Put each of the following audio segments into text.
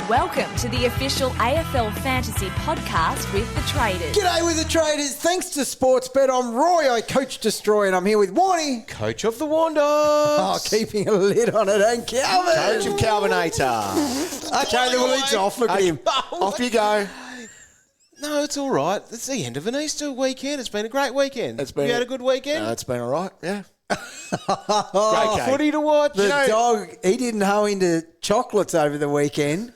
Welcome to the official AFL Fantasy podcast with the Traders. G'day with the Traders. Thanks to Sportsbet, I'm Roy. I coach Destroy, and I'm here with Warnie. Coach of the Wandos. Oh, keeping a lid on it, and Calvin. Coach of Calvinator. Okay, the lid's off. Look at him. Off you go. No, it's all right. It's the end of an Easter weekend. It's been a great weekend. You had a good weekend? It's been all right, yeah. Great game. Footy to watch. The dog, he didn't hoe into chocolates over the weekend.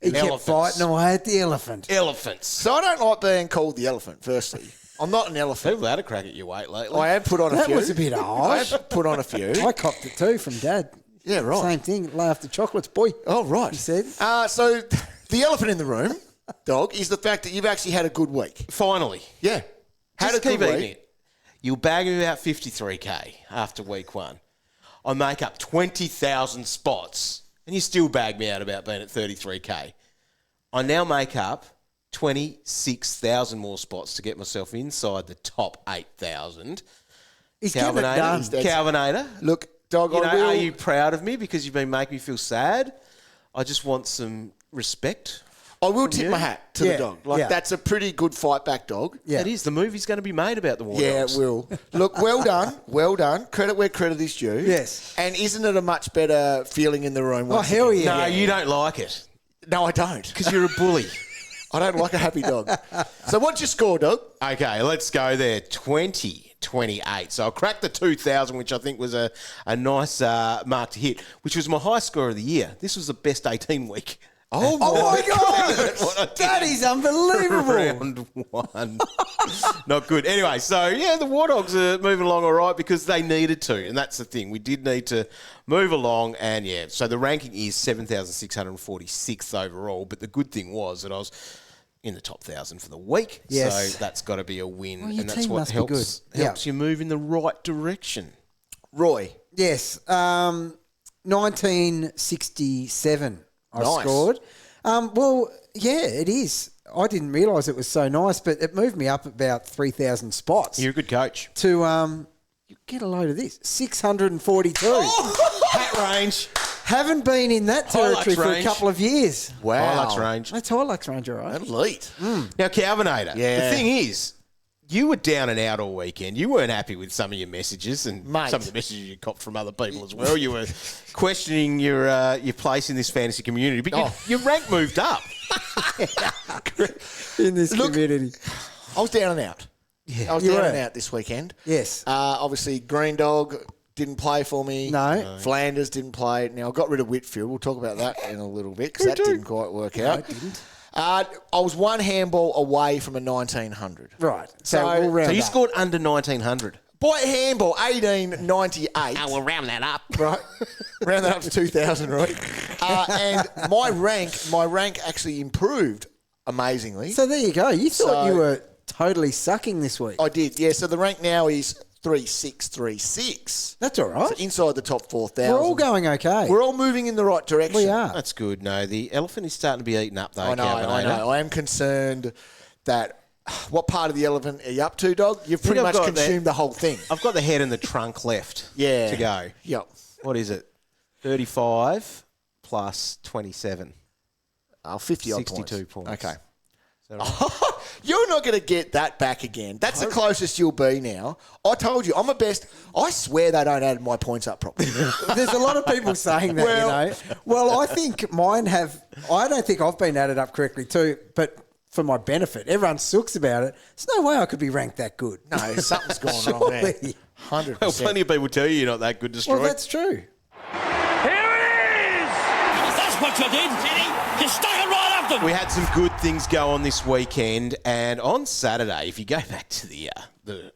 He kept fighting away at the elephant. Elephants. So I don't like being called the elephant, firstly. I'm not an elephant. People had a crack at your weight lately. I have put on a few. That was a bit I harsh. have put on a few. I copped it too from Dad. Yeah, right. Same thing. Lay off the chocolates, boy. Oh, right. He said. So the elephant in the room, dog, is the fact that you've actually had a good week. Finally. Yeah. Had Just a keep good eating week. it. You'll bag me about 53K after week one. I make up 20,000 spots, and you still bag me out about being at 33K. I now make up 26,000 more spots to get myself inside the top 8,000. He's getting it done. Calvinator. Look, dog, Are you proud of me because you've been making me feel sad? I just want some respect. I will tip my hat to the dog. That's a pretty good fight back, dog. Yeah. It is. The movie's going to be made about the War Yeah, Dogs. it will. Look, well done. Well done. Credit where credit is due. Yes. And isn't it a much better feeling in the room? Oh, hell again? yeah. No, you don't like it No, I don't. because you're a bully. I don't like a happy dog. So what's your score, dog? Okay, let's go there. 28. So I cracked the 2,000, which I think was a nice mark to hit, which was my high score of the year. This was the best 18 week. Oh, my God. What I did. That is unbelievable. Round one. Not good. Anyway, so yeah, the War Dogs are moving along all right because they needed to, and that's the thing. We did need to move along, and yeah, so the ranking is 7,646th overall, but the good thing was that I was in the top 1,000 for the week, Yes. so that's got to be a win, Well, your and that's team what must be helps good. Yeah. you move in the right direction. Roy. Yes. 1967 I Nice. scored. Well, yeah, it is. I didn't realise it was so nice, but it moved me up about 3,000 spots You're a good coach. to, you get a load of this, 642. Hat range. Haven't been in that territory Hilux for a range. couple of years. Wow. Hilux range. That's Hilux range, all right. Elite. Now, Calvinator, Yeah. the thing is, you were down and out all weekend. You weren't happy with some of your messages and Mate. some of the messages you copped from other people as well. You were questioning your place in this fantasy community, but your rank moved up. In this community. I was down and out. Yeah. I was You down were. and out this weekend. Yes. Obviously, Green Dog didn't play for me. No. Flanders didn't play. Now, I got rid of Whitfield. We'll talk about that in a little bit because that didn't quite work out. it didn't. I was one handball away from a 1900. Right. So So- we'll round So you up. scored under 1,900. By handball, 1898. we'll round that up. Right, round that up to 2,000, right? And my rank actually improved amazingly. So there you go. You thought So- you were totally sucking this week. I did, yeah. So the rank now is 3636. That's all right. So inside the top 4,000. We're all going okay. We're all moving in the right direction. We are. That's good. No, the elephant is starting to be eaten up, though, I know. Calvinator. I am concerned that. What part of the elephant are you up to, dog? You've pretty I've much got consumed the whole thing. I've got the head and the trunk left Yeah. to go. Yep. What is it? 35 plus 27. 50 odd 62 points. Okay. Is that right? You're not going to get that back again. That's the closest you'll be now. I told you, I'm a best. I swear they don't add my points up properly. There's a lot of people saying that, Well- you know. Well, I think mine have. I don't think I've been added up correctly too, but for my benefit, everyone sooks about it. There's no way I could be ranked that good. No, something's gone wrong there. Surely. 100%. Well, plenty of people tell you you're not that good, Destroy. Well, that's true. Here it is! That's what you did, Jenny. You stuck it right up them. We had some good things go on this weekend, and on Saturday, if you go back to the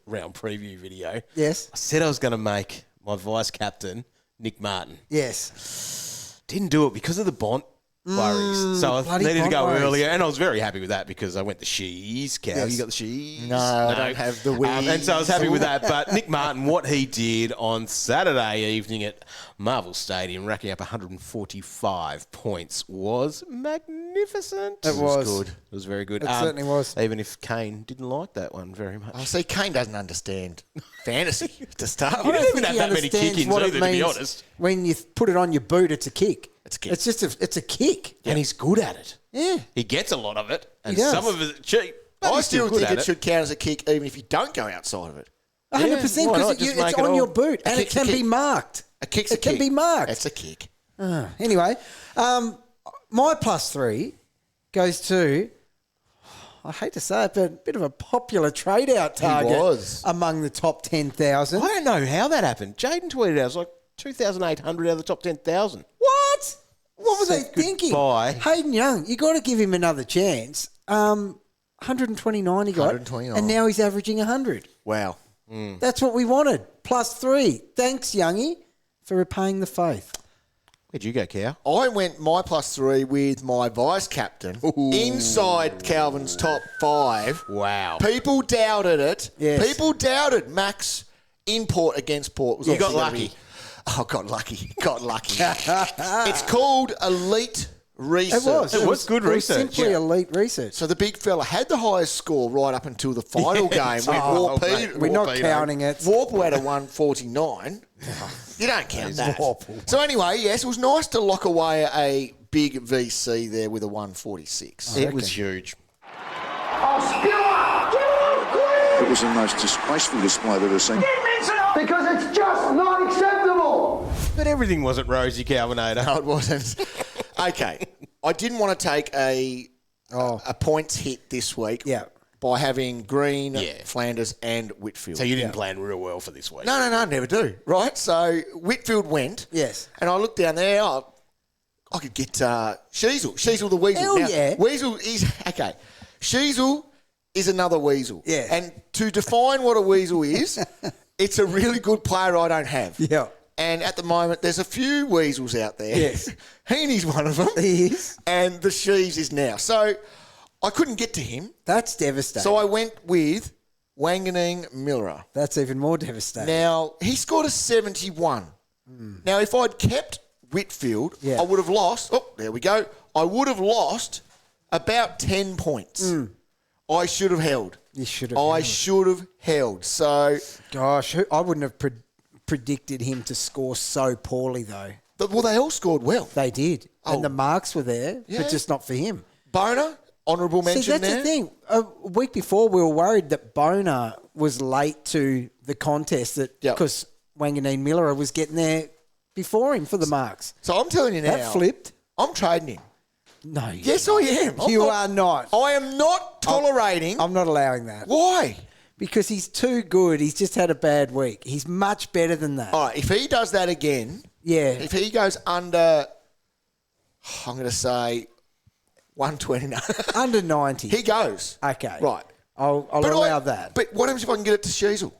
round preview video, Yes. I said I was going to make my vice captain, Nic Martin. Yes. Didn't do it because of the Bont worries. So I bloody needed to Bont go worries. earlier, and I was very happy with that because I went the shees. Cow, Yes. you got the shees? No, I don't have the wheeze. And so I was happy with that. But Nic Martin, what he did on Saturday evening at Marvel Stadium, racking up 145 points, was magnificent. It was. good. It was very good. It certainly was. Even if Kane didn't like that one very much. Oh, see, Kane doesn't understand fantasy to start You with. don't even have that many understands kick-ins what either, it to be means honest. When you put it on your boot, it's a kick. It's a kick. It's a kick. And he's good at it. Yeah. He gets a lot of it, and He does. some of it cheap. But I he's still good think at it should count as a kick even if you don't go outside of it. 100% why not? because Just make it's it on all- your boot and it kick's a can be kick. marked. A kick's a It kick. can be marked. It's a kick. Anyway, my +3 goes to, I hate to say it, but a bit of a popular trade-out target was. among the top 10,000. I don't know how that happened. Jaden tweeted out, it was like 2,800 out of the top 10,000. What? What were they Said thinking? goodbye. Hayden Young, you got to give him another chance. 129 he got, 129. and now he's averaging 100. Wow. That's what we wanted. +3. Thanks, Youngie, for repaying the faith. Where'd you go, Cow? I went my +3 with my vice captain inside Calvin's top 5. Wow. People doubted it. Yes. People doubted Max in Port against Port. Was You got obviously gonna lucky. be- Oh, got lucky. Got lucky. It's called Elite Research. It was good It was research. simply elite research. So the big fella had the highest score right up until the final game when mate, We're not counting it. Warple had a 149. You don't count that. So anyway, yes, it was nice to lock away a big VC there with a 146. It was huge. It was the most disgraceful display I've ever seen. Because it's just not acceptable. But everything wasn't rosy, Calvinator. No, it wasn't. Okay. I didn't want to take a points hit this week Yeah. by having Green, Yeah. Flanders and Whitfield. So you didn't plan real well for this week. No, never do. Right? So Whitfield went. Yes. And I looked down there. I could get Sheasel. Sheasel the Weasel. Hell yeah. Weasel is... Okay. Sheasel is another weasel. Yeah. And to define what a weasel is, it's a really good player I don't have. Yeah. And at the moment, there's a few weasels out there. Yes. Heeney's one of them. He is. And the Sheaves is now. So I couldn't get to him. That's devastating. So I went with Wanganeen-Milera. That's even more devastating. Now, he scored a 71. Now, if I'd kept Whitfield, Yeah. I would have lost. Oh, there we go. I would have lost about 10 points. I should have held. You should have I held. should have held. So, Gosh, I wouldn't have predicted him to score so poorly, though. well, they all scored well. They did. Oh. And the marks were there, Yeah. but just not for him. Boner, honourable mention See, that's there. the thing. A week before, we were worried that Boner was late to the contest Yep. because Wanganeen-Milera was getting there before him for the marks. So I'm telling you now. That flipped. I'm trading him. No. Yes, I am. You are not. I am not tolerating. I'm not allowing that. Why? Because he's too good. He's just had a bad week. He's much better than that. All right, if he does that again, Yeah. if he goes under, I'm going to say 129. Under 90. He goes. Okay. Right. I'll allow that. But what happens if I can get it to Sheasel?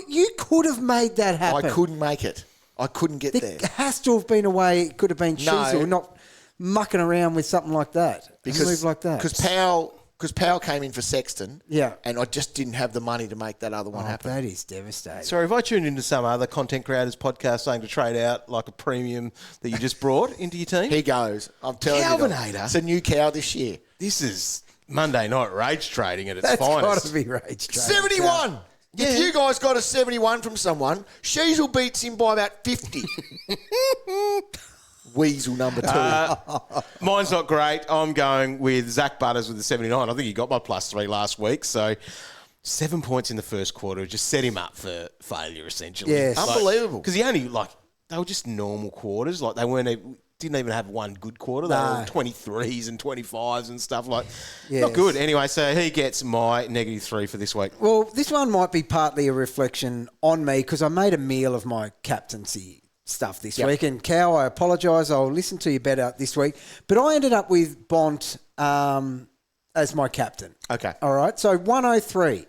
You could have made that happen. I couldn't make it. I couldn't get there. There has to have been a way it could have been Sheasel, not mucking around with something like that. A move like that. Because Powell came in for Sexton. Yeah. And I just didn't have the money to make that other one Oh, happen. that is devastating. Sorry, if I tuned into some other content creators podcast saying to trade out like a premium that you just brought into your team, He goes. I'm telling you. Calvinator. It's a new cow this year. this is Monday night rage trading at its That's got finest. to be rage trade. 71. If you guys got a 71 from someone, Sheasel beats him by about 50. Weasel number 2. Mine's not great. I'm going with Zach Butters with the 79. I think he got my +3 last week. So 7 points in the first quarter just set him up for failure, essentially. Yes. Unbelievable. Because he only, they were just normal quarters. Like, they didn't even have one good quarter. They No. were 23s and 25s and stuff like. Yes. Not good. Anyway, so he gets my -3 for this week. Well, this one might be partly a reflection on me because I made a meal of my captaincy stuff this week. And Cow, I apologise. I'll listen to you better this week. But I ended up with Bont as my captain. Okay. All right. So 103.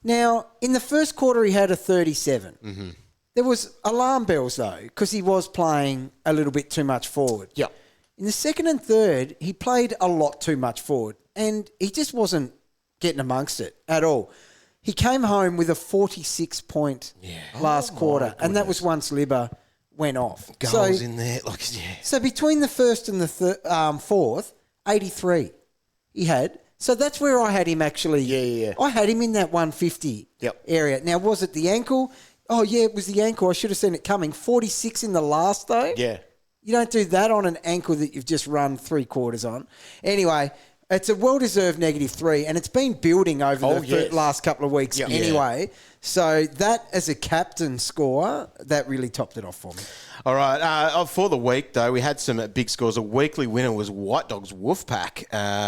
Now, in the first quarter, he had a 37. Mm-hmm. There was alarm bells, though, because he was playing a little bit too much forward. Yep. In the second and third, he played a lot too much forward, and he just wasn't getting amongst it at all. He came home with a 46-point last quarter, and that was once Libba went off. Goals in there. So between the first and the fourth, 83 he had. So that's where I had him actually. Yeah. I had him in that 150 Yep. area. Now, was it the ankle? Oh, yeah, it was the ankle. I should have seen it coming. 46 in the last, though. Yeah. You don't do that on an ankle that you've just run 3/4 on. Anyway, it's a well-deserved -3, and it's been building over the last couple of weeks anyway. So that, as a captain score, that really topped it off for me. All right. For the week, though, we had some big scores. A weekly winner was White Dogs Wolfpack.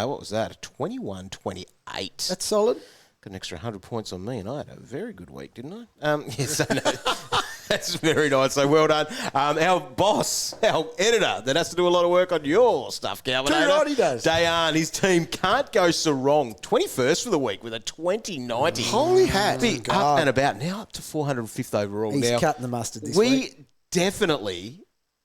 What was that? 21-28. That's solid. Got an extra 100 points on me, and I had a very good week, didn't I? Yes, I know. That's very nice. So well done. Our boss, our editor, that has to do a lot of work on your stuff, Calvin. Too right he does. Dayan, his team can't go so wrong. 21st for the week with a 20-90. Holy hat. Be up and about. Now up to 405th overall. He's now, cutting the mustard this week.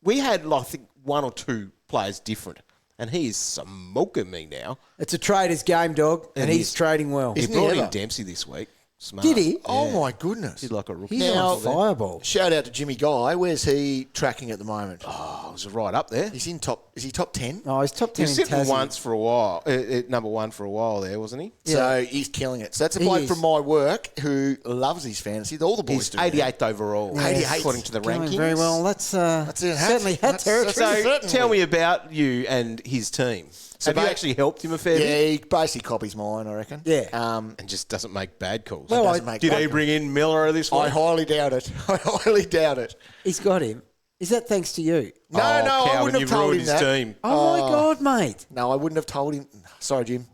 We had, I think, one or two players different. And he is smoking me now. It's a trader's game, dog, and he's trading well. He brought in Dempsey this week. Smart. Did he? Yeah. Oh, my goodness. He's like a rookie. He's on fireball. Shout out to Jimmy Guy. Where's he tracking at the moment? Oh, it was right up there. He's in top. Is he top 10? Oh, he's top 10 He was in sitting Tassie. once for a while, number one for a while there, wasn't he? So he's killing it. So that's a He bloke is. from my work who loves his fantasy. All the boys He's do. 88th overall, 88th. according to the Going rankings. very well. That's it. certainly hat That's- territory. that's- So Certainly. tell me about you and his team. So Have you actually helped him a fair Yeah, bit? he basically copies mine, I reckon. Yeah. And just doesn't make bad calls. Well, Doesn't make Did he bad- bring in Miller this week? I highly doubt it. I highly doubt it. He's got him. Is that thanks to you? No, I Calvin, wouldn't have you've told ruined him his that. team. Oh, my God, mate. No, I wouldn't have told him. Sorry, Jim.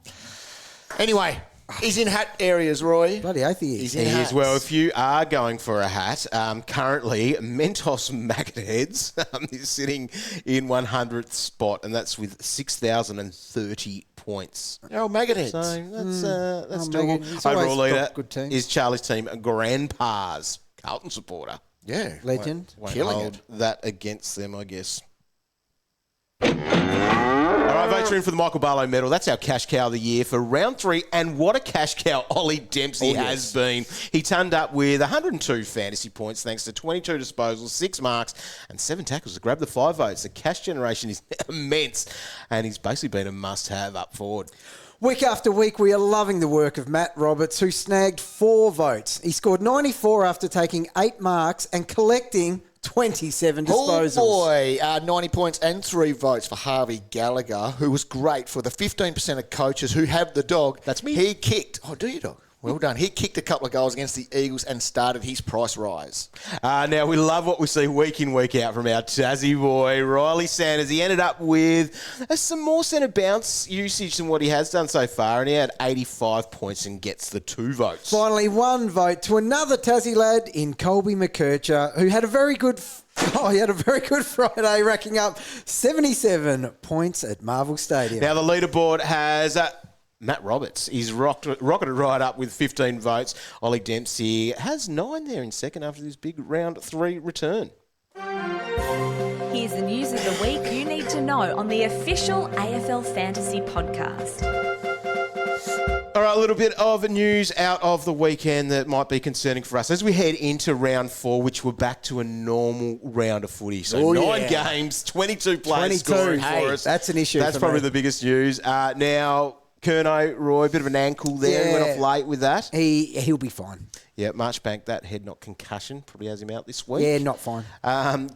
Anyway, he's in hat areas, Roy. Bloody oath he is. He's He in is. hats. Well, if you are going for a hat, currently Mentos Maggot Heads is sitting in 100th spot, and that's with 6,030 points. Oh, maggot heads. So that's Oh, doable. Maggot. He's Overall always leader got good teams. is Charlie's team, Grandpa's Carlton supporter. Yeah. Legend. Won't Killing hold it. that against them, I guess. All right, votes are in for the Michael Barlow medal. That's our cash cow of the year for round 3. And what a cash cow Ollie Dempsey has been. He turned up with 102 fantasy points thanks to 22 disposals, 6 marks and 7 tackles to grab the 5 votes. The cash generation is immense, and he's basically been a must-have up forward. Week after week, we are loving the work of Matt Roberts, who snagged 4 votes. He scored 94 after taking 8 marks and collecting 27 disposals. Oh boy, 90 points and 3 votes for Harvey Gallagher, who was great for the 15% of coaches who have the dog. That's me. He kicked. Oh, do you, dog? Well done. He kicked a couple of goals against the Eagles and started his price rise. Now, we love what we see week in, week out from our Tassie boy, Ryley Sanders. He ended up with some more centre bounce usage than what he has done so far, and he had 85 points and gets the 2 votes. Finally, 1 vote to another Tassie lad in Colby McKercher, who had a very good Friday, racking up 77 points at Marvel Stadium. Now, the leaderboard has Matt Roberts. He's rocketed right up with 15 votes. Ollie Dempsey has 9 there in second after this big round 3 return. Here's the news of the week you need to know on the official AFL Fantasy podcast. All right, a little bit of news out of the weekend that might be concerning for us as we head into round 4, which we're back to a normal round of footy. So 9 games, 22 players 22. scoring Hey, for us. that's an issue That's for probably me. the biggest news. Now, Kerno, Roy, a bit of an ankle there. He went off late with that. He'll be fine. Yeah, Marchbank, that head knock concussion, probably has him out this week. Yeah, not fine.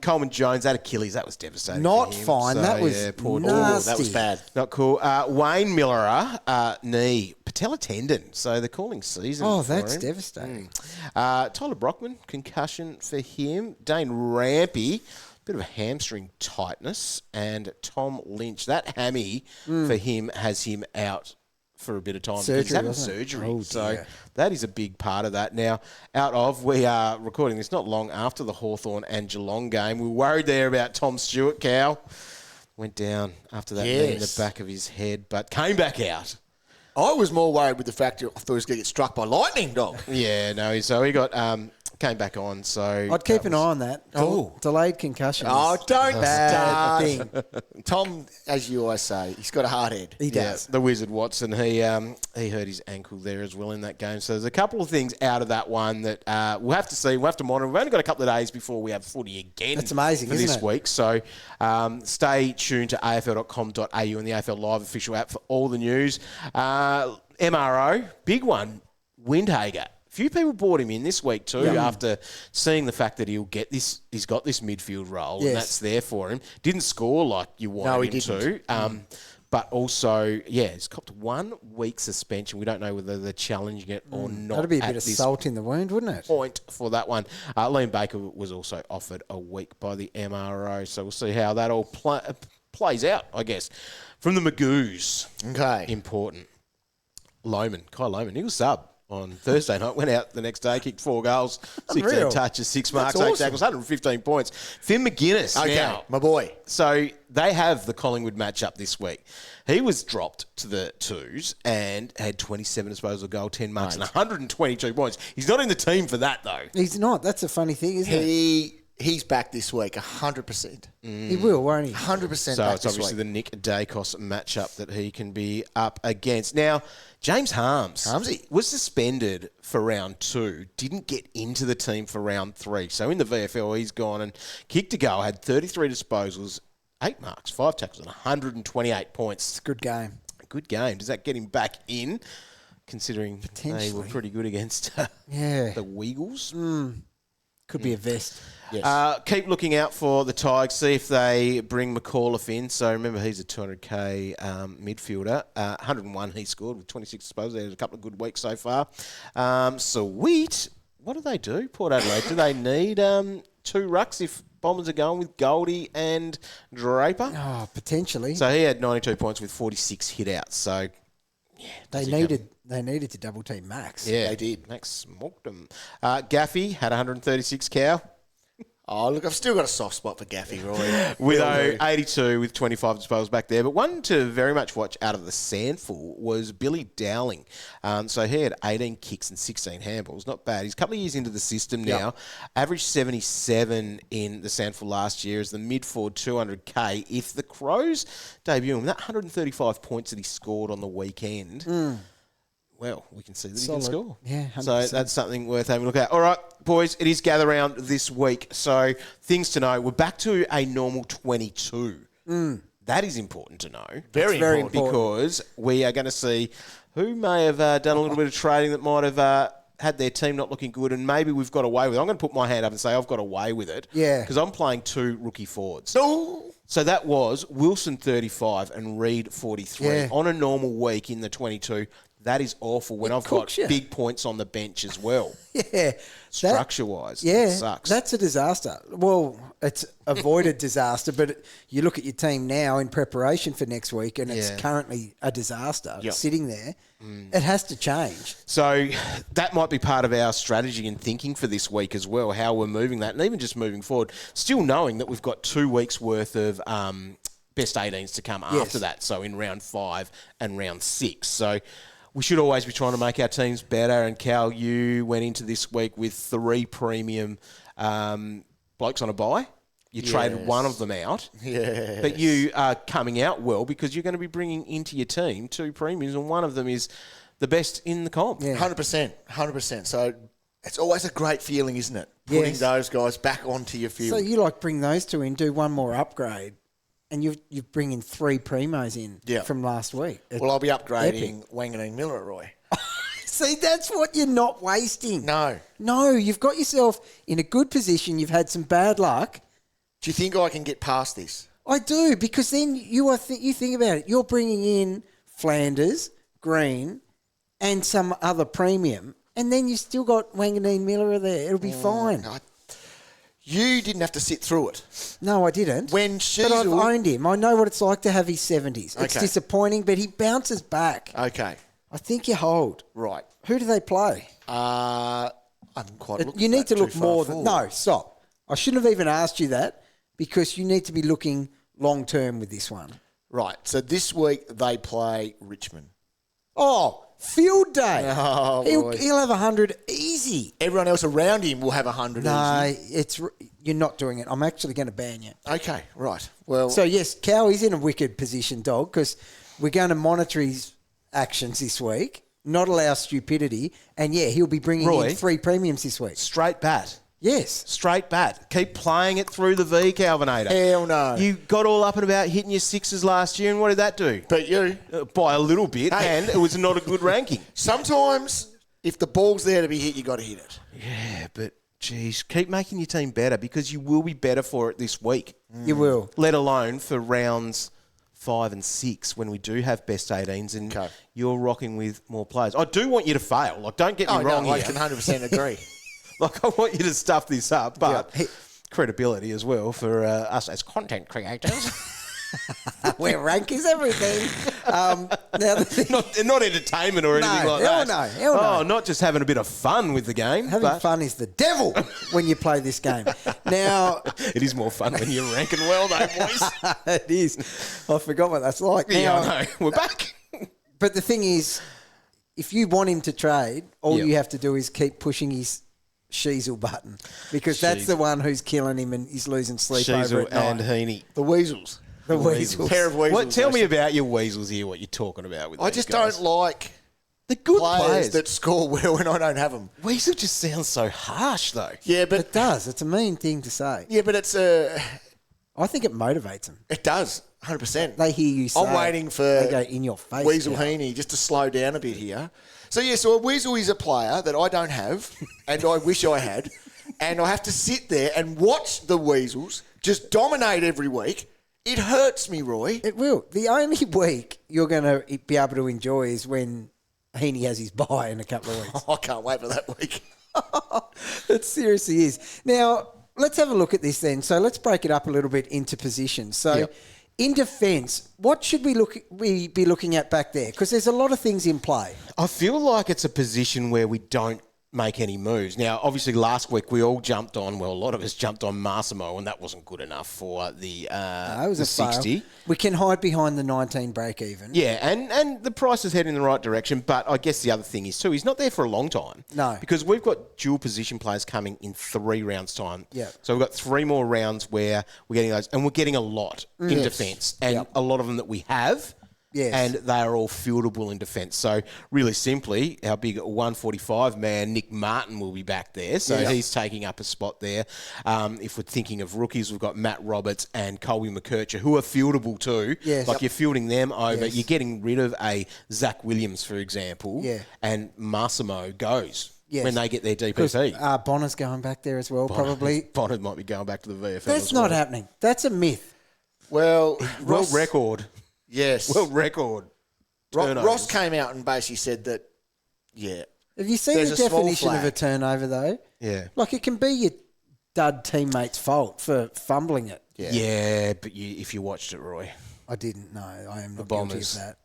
Coleman Jones, that Achilles, that was devastating. Not for him. fine. So, That was poor nasty. That was bad. Not cool. Wayne Milera, knee, patella tendon. So they're calling season. Oh, for that's him. devastating. Tyler Brockman, concussion for him. Dane Rampy, bit of a hamstring tightness. And Tom Lynch, that hammy for him has him out for a bit of time. Surgery, He's having wasn't it? surgery. Oh, so dear. that is a big part of that. Now, we are recording this not long after the Hawthorn and Geelong game. We were worried there about Tom Stewart, Cow. Went down after that knee in the Yes. back of his head, but came back out. I was more worried with the fact that I thought he was going to get struck by lightning, dog. Yeah, no, so he got came back on. So I'd keep an eye on that. Oh. Delayed concussion. Oh, don't bad start. thing. Tom, as you always say, he's got a hard head. He Yeah, does. the Wizard Watson, he hurt his ankle there as well in that game. So there's a couple of things out of that one that we'll have to see. We'll have to monitor. We've only got a couple of days before we have footy again. That's amazing, for isn't this it? week. So stay tuned to afl.com.au and the AFL Live official app for all the news. MRO, big one, Windhager. few people bought him in this week too after seeing the fact that he's got this midfield role and that's there for him. Didn't score like you wanted him to. But also, he's copped 1 week suspension. We don't know whether they're challenging it or not. That'd be a bit of salt in the wound, wouldn't it? Point for that one. Liam Baker was also offered a week by the MRO, so we'll see how that all plays out, I guess. From the Magoos. Okay. Important. Kai Loman, he was sub on Thursday night, went out the next day, kicked 4 goals, 16 touches, 6 marks, 8 tackles, 115 points. Finn McGuinness now. My boy. So they have the Collingwood matchup this week. He was dropped to the 2s and had 27 disposal goal, 10 marks and 122 points. He's not in the team for that, though. He's not. That's a funny thing, isn't it? He's back this week, 100%. He will, won't he? 100% So back it's this obviously week. the Nick Dacos matchup that he can be up against. Now, James Harmsy was suspended for round 2, didn't get into the team for round 3. So in the VFL, he's gone and kicked a goal, had 33 disposals, 8 marks, 5 tackles, and 128 points. It's a good game. Good game. Does that get him back in, considering they were pretty good against the Weagles? Could be a vest. Yes. Keep looking out for the Tigers, see if they bring McAuliffe in. So remember, he's a 200k midfielder. 101 he scored with 26 disposals. He had a couple of good weeks so far. Sweet. What do they do, Port Adelaide? Do they need 2 rucks if Bombers are going with Goldie and Draper? Oh, potentially. So he had 92 points with 46 hit-outs. So, They needed to double team Max. yeah, they did. Max smoked him. Gaffey had 136 cow. Oh, look, I've still got a soft spot for Gaffey, Roy. With 82 with 25 disposals back there. But one to very much watch out of the Sandful was Billy Dowling. So he had 18 kicks and 16 handballs. Not bad. He's a couple of years into the system now. Averaged 77 in the Sandful last year as the mid-forward 200k. If the Crows debut him, that 135 points that he scored on the weekend... Well, we can see that he can score. Yeah, 100%. So that's something worth having a look at. All right, boys, it is gather round this week. So things to know. We're back to a normal 22. That is important to know. Very important. Because we are going to see who may have done a little bit of trading that might have had their team not looking good, and maybe we've got away with it. I'm going to put my hand up and say I've got away with it. Yeah. Because I'm playing 2 rookie forwards. No. So that was Wilson 35 and Reed 43 on a normal week in the 22. That is awful when I've got big points on the bench as well. Yeah. Structure-wise, Yeah. it sucks. That's a disaster. Well, it's avoided disaster, but you look at your team now in preparation for next week and it's currently a disaster sitting there. It has to change. So that might be part of our strategy and thinking for this week as well, how we're moving that, and even just moving forward, still knowing that we've got 2 weeks' worth of best 18s to come after that, so in round 5 and round 6. So we should always be trying to make our teams better. And Cal, you went into this week with 3 premium blokes on a bye. You traded one of them out. Yeah. But you are coming out well because you're going to be bringing into your team 2 premiums, and one of them is the best in the comp. Yeah. 100%. So it's always a great feeling, isn't it? Putting those guys back onto your field. So you bring those 2 in, do one more upgrade, and you bring in 3 primos in from last week. Well, I'll be upgrading Wanganeen-Milera, Roy. See, that's what you're not wasting. No, you've got yourself in a good position. You've had some bad luck. Do you think I can get past this? I do, because then you think about it. You're bringing in Flanders, Green, and some other premium, and then you still got Wanganeen-Milera there. It'll be fine. You didn't have to sit through it. No, I didn't. But I've owned him. I know what it's like to have his 70s. It's disappointing, but he bounces back. Okay. I think you hold. Right. Who do they play? I haven't quite looked You at need that to look too far more forward. than... No, stop. I shouldn't have even asked you that, because you need to be looking long-term with this one. Right. So this week they play Richmond. Oh, field day. Oh, He'll have 100 easy. Everyone else around him will have 100 easy. You're not doing it. I'm actually going to ban you. Okay, right. Well, So, yes, Cow is in a wicked position, dog, because we're going to monitor his actions this week, not allow stupidity, and, he'll be bringing in 3 premiums this week. Straight bat. Yes. Straight bat. Keep playing it through the V, Calvinator. Hell no. You got all up and about hitting your 6s last year, and what did that do? Beat you. By a little bit, Hey. and it was not a good ranking. Sometimes If the ball's there to be hit, you got to hit it. Yeah, but geez, keep making your team better because you will be better for it this week. You will. Let alone for rounds 5 and 6 when we do have best 18s and you're rocking with more players. I do want you to fail. Like, don't get me wrong here. I can 100% agree. Like, I want you to stuff this up, but credibility as well for us as content creators. Where rank is everything. Now the thing, not entertainment or anything like that. Hell no. Oh, not just having a bit of fun with the game. Having fun is the devil when you play this game. Now, it is more fun when you're ranking well, though, boys. It is. I forgot what that's like. Yeah, now, I know. We're back. But the thing is, if you want him to trade, all you have to do is keep pushing his Sheasel button because that's the one who's killing him and he's losing sleep over at night. And Heaney. The Weasels. The Weasels. Pair of Weasels. Tell me about your Weasels here, what you're talking about with I just don't like the good players that score well when I don't have them. Weasel just sounds so harsh, though. Yeah, but it does. It's a mean thing to say. Yeah, but it's I think it motivates them. It does, 100%. They hear you say I'm waiting for they go in your face. Weasel Heaney just to slow down a bit here. So a Weasel is a player that I don't have and I wish I had. And I have to sit there and watch the Weasels just dominate every week. It hurts me, Roy. It will. The only week you're going to be able to enjoy is when Heaney has his bye in a couple of weeks. I can't wait for that week. It seriously is. Now, let's have a look at this then. So let's break it up a little bit into positions. So in defence, what should we be looking at back there? Because there's a lot of things in play. I feel like it's a position where we don't make any moves. Now, obviously, last week we all jumped on, well, a lot of us jumped on Massimo, and that wasn't good enough for the it was a 60. Fail. We can hide behind the 19 break even. Yeah, and the price is heading in the right direction, but I guess the other thing is, too, he's not there for a long time. No. Because we've got dual position players coming in 3 rounds' time. Yeah. So we've got 3 more rounds where we're getting those, and we're getting a lot in defence, and a lot of them that we have. Yes. And they are all fieldable in defence. So really simply, our big 145 man, Nic Martin, will be back there. So he's taking up a spot there. If we're thinking of rookies, we've got Matt Roberts and Colby McKercher, who are fieldable too. Yes. Like you're fielding them over. You're getting rid of a Zach Williams, for example. Yeah. And Massimo goes. Yes. When they get their DPP. Bonner's going back there as well, probably. Bonner might be going back to the VFL. That's not happening. That's a myth. Well, world record. Yes. World record. Ross came out and basically said that, Have you seen the definition of a turnover, though? Yeah. Like, it can be your dud teammate's fault for fumbling it. Yeah, but if you watched it, Roy. I didn't know. I am not Bombers. guilty of that.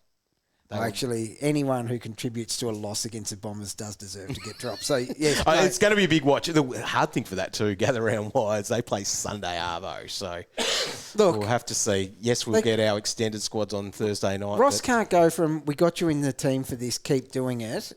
Actually, anyone who contributes to a loss against the Bombers does deserve to get dropped. So, yeah. It's going to be a big watch. The hard thing for that, too, gather round wise, they play Sunday Arvo. So, look, we'll have to see. Yes, we'll get our extended squads on Thursday night. Ross can't go from, we got you in the team for this, keep doing it,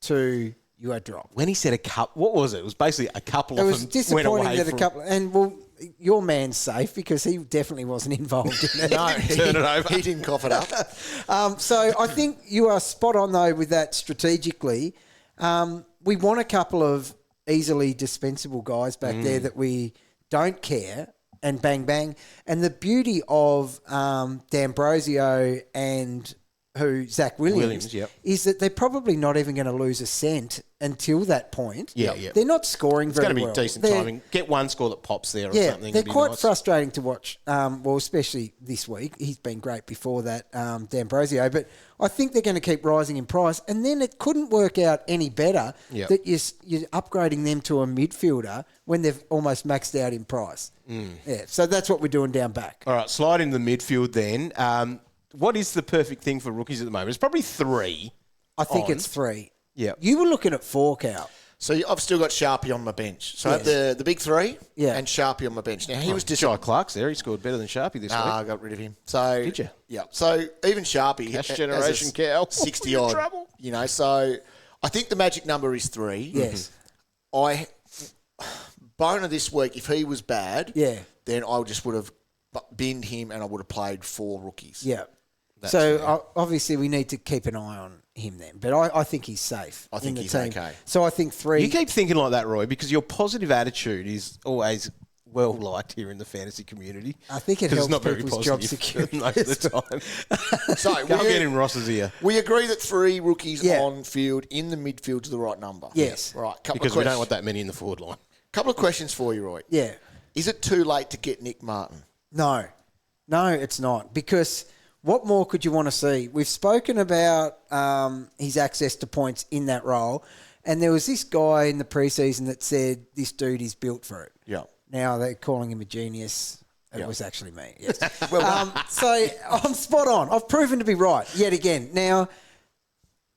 to you are dropped. When he said a couple, what was it? It was basically a couple of them went away. It was disappointing that a couple, and well, your man's safe because he definitely wasn't involved in that. No, turn it over. He didn't cough it up. So I think you are spot on, though, with that strategically. We want a couple of easily dispensable guys back there that we don't care, and bang, bang. And the beauty of D'Ambrosio and Zach Williams is that they're probably not even going to lose a cent until that point. Yeah. They're not scoring very well. It's going to be decent timing. Get one score that pops there or something. They're quite frustrating to watch, especially this week. He's been great before that, D'Ambrosio. But I think they're going to keep rising in price. And then it couldn't work out any better that you're upgrading them to a midfielder when they've almost maxed out in price. Yeah, so that's what we're doing down back. All right, slide into the midfield then. What is the perfect thing for rookies at the moment? It's probably 3. I think it's 3. Yeah. You were looking at 4, Cal. So I've still got Sharpie on my bench. So I have the big 3 and Sharpie on my bench. Now, he was Jai Clark's there. He scored better than Sharpie this week. I got rid of him. So did you? Yeah. So even Sharpie. Cash generation, Cal. 60-odd. Trouble. So I think the magic number is 3. Yes. Boner this week, if he was bad, then I just would have binned him and I would have played 4 rookies. Yeah. So obviously we need to keep an eye on him then. But I think he's safe. I think he's team. okay. So I think 3. You keep thinking like that, Roy, because your positive attitude is always well liked here in the fantasy community. I think it 'Cause helps it's not very people's job positive security. most of the time. So Go get in Ross's ear. we agree that 3 rookies Yeah. on field in the midfield's the right number. Yes. Right. Because we don't want that many in the forward line. Couple of questions for you, Roy. Yeah. Is it too late to get Nic Martin? No, it's not. Because what more could you want to see? We've spoken about his access to points in that role. And there was this guy in the preseason that said this dude is built for it. Yeah. Now they're calling him a genius. It Yeah. was actually me. Yes. So I'm spot on. I've proven to be right yet again. Now,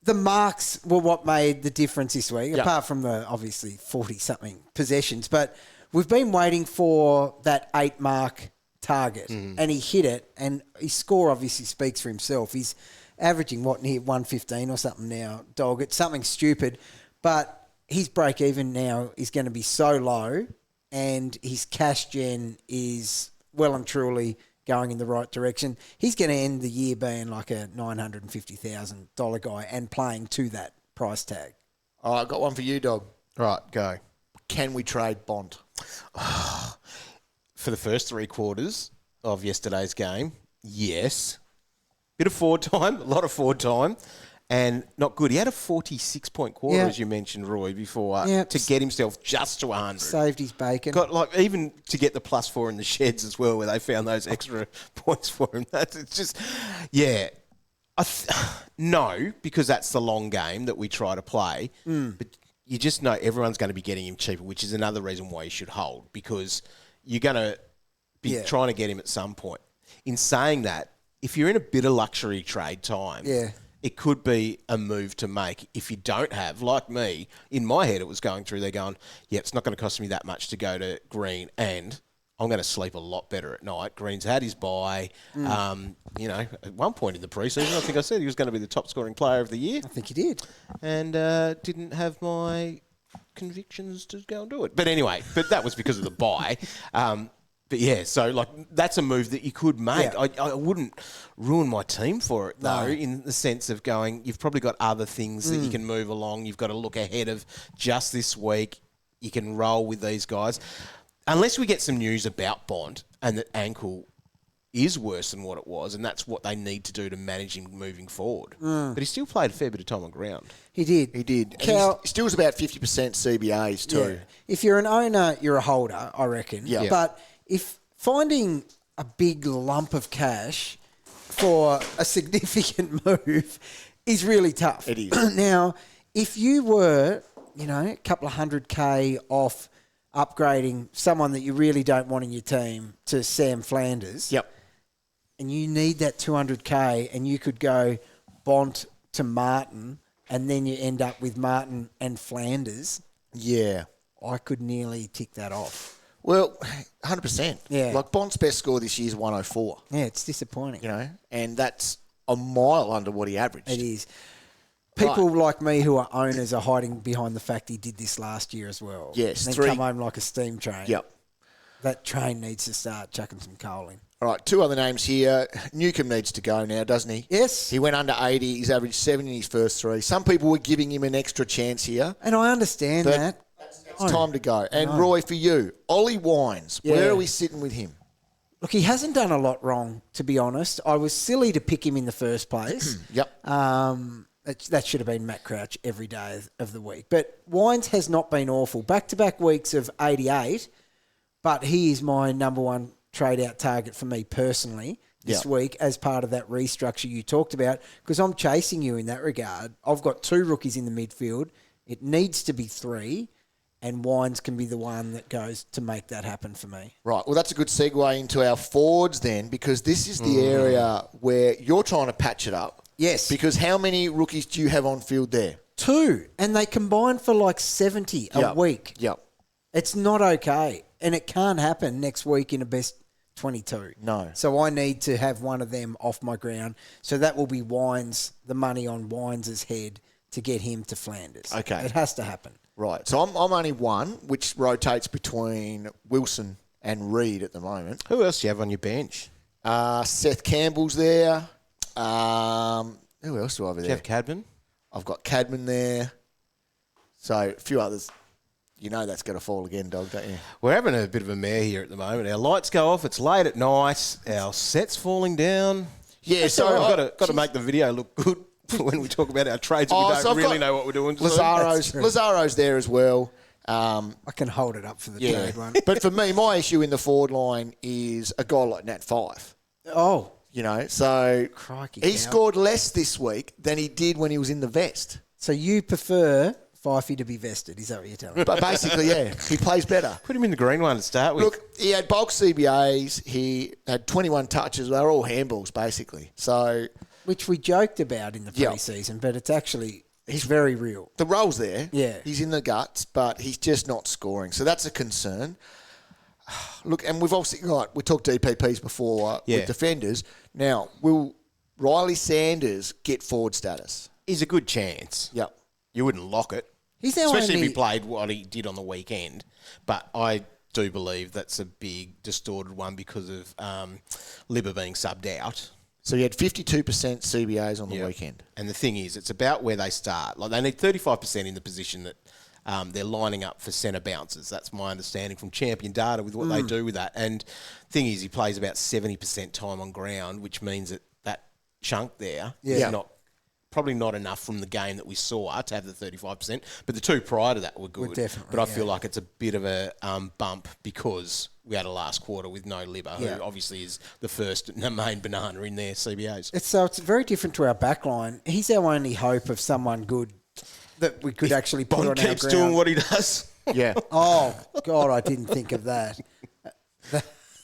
the marks were what made the difference this week, apart from the obviously 40-something possessions. But we've been waiting for that 8-mark target, and he hit it. And his score obviously speaks for himself. He's averaging, near 115 or something now, dog. It's something stupid. But his break-even now is going to be so low, and his cash gen is well and truly going in the right direction. He's going to end the year being like a $950,000 guy and playing to that price tag. All right, I've got one for you, dog. Right, go. Can we trade Bont? For the first 3 quarters of yesterday's game, yes. Bit of forward time, a lot of forward time, and not good. He had a 46-point quarter, Yeah. as you mentioned, Roy, before, Yeah. to get himself just to 100. Saved his bacon. Got even to get the +4 in the sheds as well, where they found those extra points for him. It's just, yeah. No, because that's the long game that we try to play. But you just know everyone's going to be getting him cheaper, which is another reason why you should hold, because you're going to be trying to get him at some point. In saying that, if you're in a bit of luxury trade time, it could be a move to make if you don't have, like me, in my head it was going through there going, it's not going to cost me that much to go to Green, and I'm going to sleep a lot better at night. Green's had his bye. At one point in the preseason, I think I said he was going to be the top scoring player of the year. I think he did. And didn't have my convictions to go and do it. But anyway, that was because of the bye. But yeah, so that's a move that you could make. Yeah. I wouldn't ruin my team for it though, in the sense of going, you've probably got other things that you can move along. You've got to look ahead of just this week. You can roll with these guys. Unless we get some news about Bont and that ankle is worse than what it was, and that's what they need to do to manage him moving forward. But he still played a fair bit of time on ground. He did. Cal, he still was about 50% CBAs too. Yeah. If you're an owner, you're a holder, I reckon. Yeah. But if finding a big lump of cash for a significant move is really tough. It is. Now, if you were, a couple of $100K off upgrading someone that you really don't want in your team to Sam Flanders. Yep. And you need that $200K, and you could go Bont to Martin, and then you end up with Martin and Flanders. Yeah. I could nearly tick that off. Well, 100%. Yeah. Like Bont's best score this year is 104. Yeah, it's disappointing. And that's a mile under what he averaged. It is. People like me who are owners are hiding behind the fact he did this last year as well. Yes. And then come home like a steam train. Yep. That train needs to start chucking some coal in. All right, 2 other names here. Newcombe needs to go now, doesn't he? Yes. He went under 80. He's averaged 7 in his first 3. Some people were giving him an extra chance here. And I understand But that. It's time to go. And Roy, for you, Ollie Wines, where are we sitting with him? Look, he hasn't done a lot wrong, to be honest. I was silly to pick him in the first place. Yep. That should have been Matt Crouch every day of the week. But Wines has not been awful. Back-to-back weeks of 88, but he is my number one trade-out target for me personally this week as part of that restructure you talked about, because I'm chasing you in that regard. I've got 2 rookies in the midfield. It needs to be 3, and Wines can be the one that goes to make that happen for me. Right. Well, that's a good segue into our forwards then, because this is the area where you're trying to patch it up. Yes. Because how many rookies do you have on field there? 2, and they combine for like 70 a week. Yep. It's not okay, and it can't happen next week in a best 22. No. So I need to have one of them off my ground. So that will be Wines, the money on Wines' head to get him to Flanders. Okay. It has to happen. Right. So I'm only one, which rotates between Wilson and Reed at the moment. Who else do you have on your bench? Seth Campbell's there. Who else do I have there? Do you have Cadman? I've got Cadman there. So a few others. You know that's going to fall again, dog, don't you? We're having a bit of a mare here at the moment. Our lights go off. It's late at night. Our set's falling down. Yeah, so I've got to make the video look good when we talk about our trades. We don't really know what we're doing. Lazaro's there as well. I can hold it up for the trade one. But for me, my issue in the forward line is a guy like Nat Fyfe. Oh. So Crikey, he scored less this week than he did when he was in the vest. So you prefer Fifey to be vested, is that what you're telling me? But basically, yeah, he plays better. Put him in the green one to start with. Look, he had bulk CBAs. He had 21 touches. They were all handballs, basically. So, which we joked about in the pre-season, but it's actually he's very real. The role's there. Yeah. He's in the guts, but he's just not scoring. So that's a concern. Look, and we've obviously we talked DPPs before with defenders. Now, will Ryley Sanders get forward status? He's a good chance. Yep. You wouldn't lock it. Especially if he played what he did on the weekend. But I do believe that's a big distorted one because of Libba being subbed out. So he had 52% CBAs on the weekend. And the thing is, it's about where they start. Like they need 35% in the position that they're lining up for centre bounces. That's my understanding from champion data with what they do with that. And thing is, he plays about 70% time on ground, which means that chunk there is probably not enough from the game that we saw to have the 35%. But the two prior to that were good. But I feel like it's a bit of a bump because we had a last quarter with no Libba, who obviously is the first and the main banana in their CBAs. It's very different to our backline. He's our only hope of someone good that we could actually put on our ground. Keeps doing what he does. Yeah. Oh, God, I didn't think of that.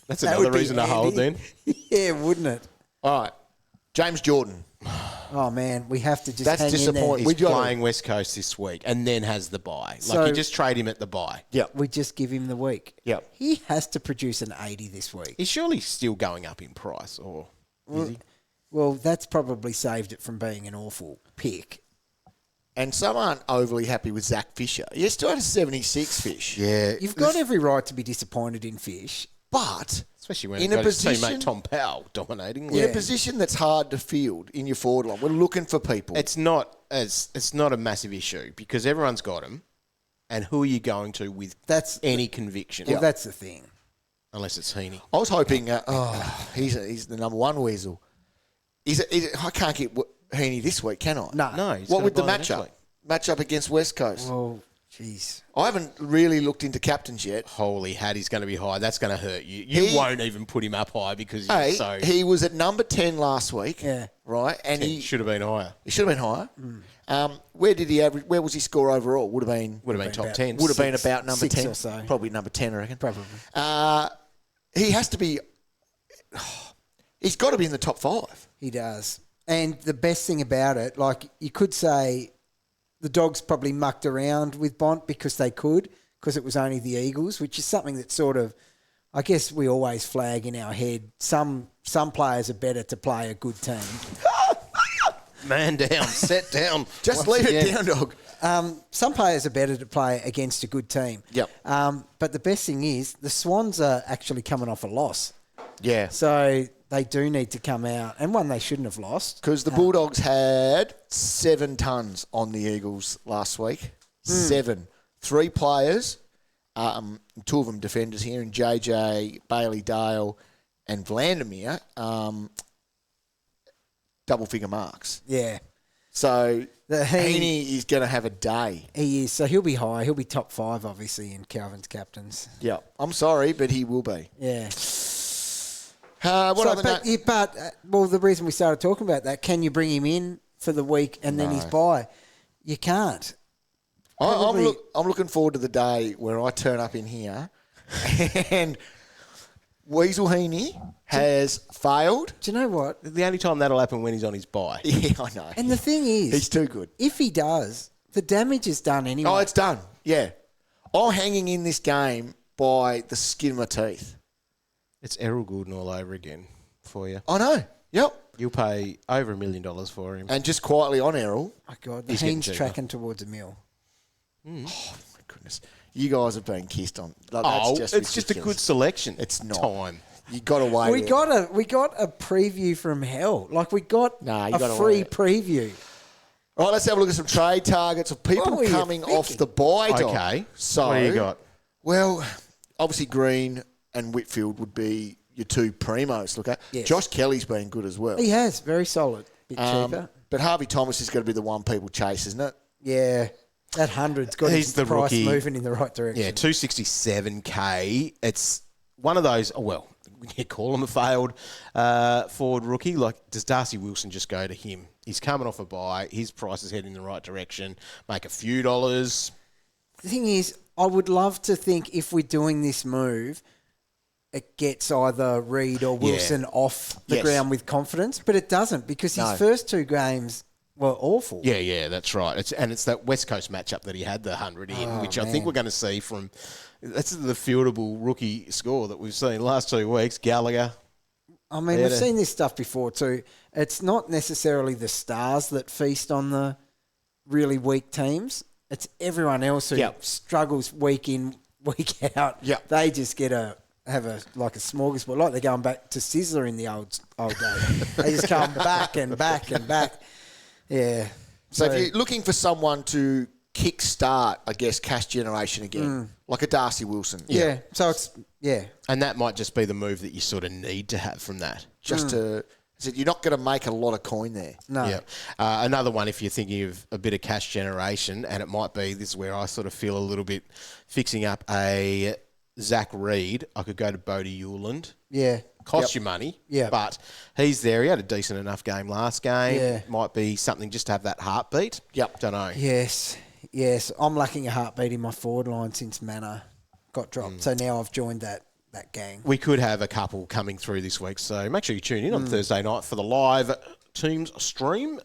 That's another reason to hold then. Yeah, wouldn't it? All right. James Jordan. Oh, man, we have to just That's hang disappointing. He's playing West Coast this week and then has the bye. So you just trade him at the bye. Yeah. We just give him the week. Yeah. He has to produce an 80 this week. He's surely still going up in price, or is he? Well, that's probably saved it from being an awful pick. And some aren't overly happy with Zach Fisher. He still had a 76 Fish. Yeah. You've got every right to be disappointed in Fish. But especially when in you've a got his position, teammate Tom Powell dominating. In a position that's hard to field in your forward line, we're looking for people. It's not a massive issue because everyone's got him, and who are you going to with any conviction? Well, that's the thing. Unless it's Heaney. I was hoping. He's the number one weasel. I can't get Heaney this week, can I? No. What with the matchup? Matchup against West Coast. Well, jeez. I haven't really looked into captains yet. Holy Hattie's going to be high. That's going to hurt you. You won't even put him up high because you're so... He was at number 10 last week. Yeah. Right? And he should have been higher. He should have been higher. Where did he average? Where was his score overall? Would have been top 10. Would have been about number 10 or so. Probably number 10, I reckon. Probably. He has to be... He's got to be in the top 5. He does. And the best thing about it, like you could say the Dogs probably mucked around with Bont because they could, because it was only the Eagles, which is something that sort of, I guess we always flag in our head. Some players are better to play a good team. Man down, set down. Just leave it down, dog. Some players are better to play against a good team. Yep. But the best thing is the Swans are actually coming off a loss. Yeah. So they do need to come out, and one they shouldn't have lost. Because the Bulldogs had 7 tons on the Eagles last week. 7. 3 players, 2 of them defenders here, and JJ, Bailey Dale, and Vladimir, double-figure marks. Yeah. So Heaney is going to have a day. He is. So he'll be high. He'll be top 5, obviously, in Calvin's captains. Yeah. I'm sorry, but he will be. Yeah. The reason we started talking about that, can you bring him in for the week and then he's bye? You can't. I'm looking forward to the day where I turn up in here and Weasel Heaney has failed. Do you know what? The only time that'll happen when he's on his bye. Yeah, I know. And the thing is, he's too good. If he does, the damage is done anyway. Oh, it's done. Yeah. I'm hanging in this game by the skin of my teeth. It's Errol Goulden all over again for you. I know. Yep. You'll pay over $1 million for him. And just quietly on Errol. My God, the Hean's tracking towards $1 million. Oh, my goodness. You guys have been kissed on. It's just a good selection. It's not. Time. You got away. We got a preview from hell. Like we got a free preview. All right, let's have a look at some trade targets of people What were you coming off thinking? the bye. Dom. Okay. So, What do you got? Well, obviously Green and Whitfield would be your two primos. Look at Yes. Josh Kelly's been good as well. He has. Very solid. Bit cheaper. But Harvey Thomas is going to be the one people chase, isn't it? Yeah. That 100's got He's his the price rookie. moving in the right direction. Yeah, 267K. It's one of those, you call him a failed forward rookie. Like, does Darcy Wilson just go to him? He's coming off a bye. His price is heading in the right direction. Make a few dollars. The thing is, I would love to think if we're doing this move, it gets either Reid or Wilson off the Yes. ground with confidence, but it doesn't because his No. first two games were awful. Yeah, that's right. It's that West Coast matchup that he had the 100 in, which I think we're going to see from. That's the fieldable rookie score that we've seen last 2 weeks. Gallagher. I mean, we've seen this stuff before too. It's not necessarily the stars that feast on the really weak teams. It's everyone else who struggles week in, week out. Yep. They just have a smorgasbord, like they're going back to Sizzler in the old days. They just come back and back and back. Yeah. So if you're looking for someone to kickstart, I guess, cash generation again, like a Darcy Wilson. Yeah. So it's, And that might just be the move that you sort of need to have from that. Just to... So you're not going to make a lot of coin there. No. Yeah. Another one, if you're thinking of a bit of cash generation, and it might be, this is where I sort of feel a little bit fixing up a Zach Reid. I could go to Bodie Hewland. Yeah. Cost you money, Yeah. but he's there. He had a decent enough game last game. Yeah. Might be something just to have that heartbeat. Yep. Don't know. Yes. I'm lacking a heartbeat in my forward line since Manor got dropped. So now I've joined that gang. We could have a couple coming through this week, so make sure you tune in on Thursday night for the live teams stream.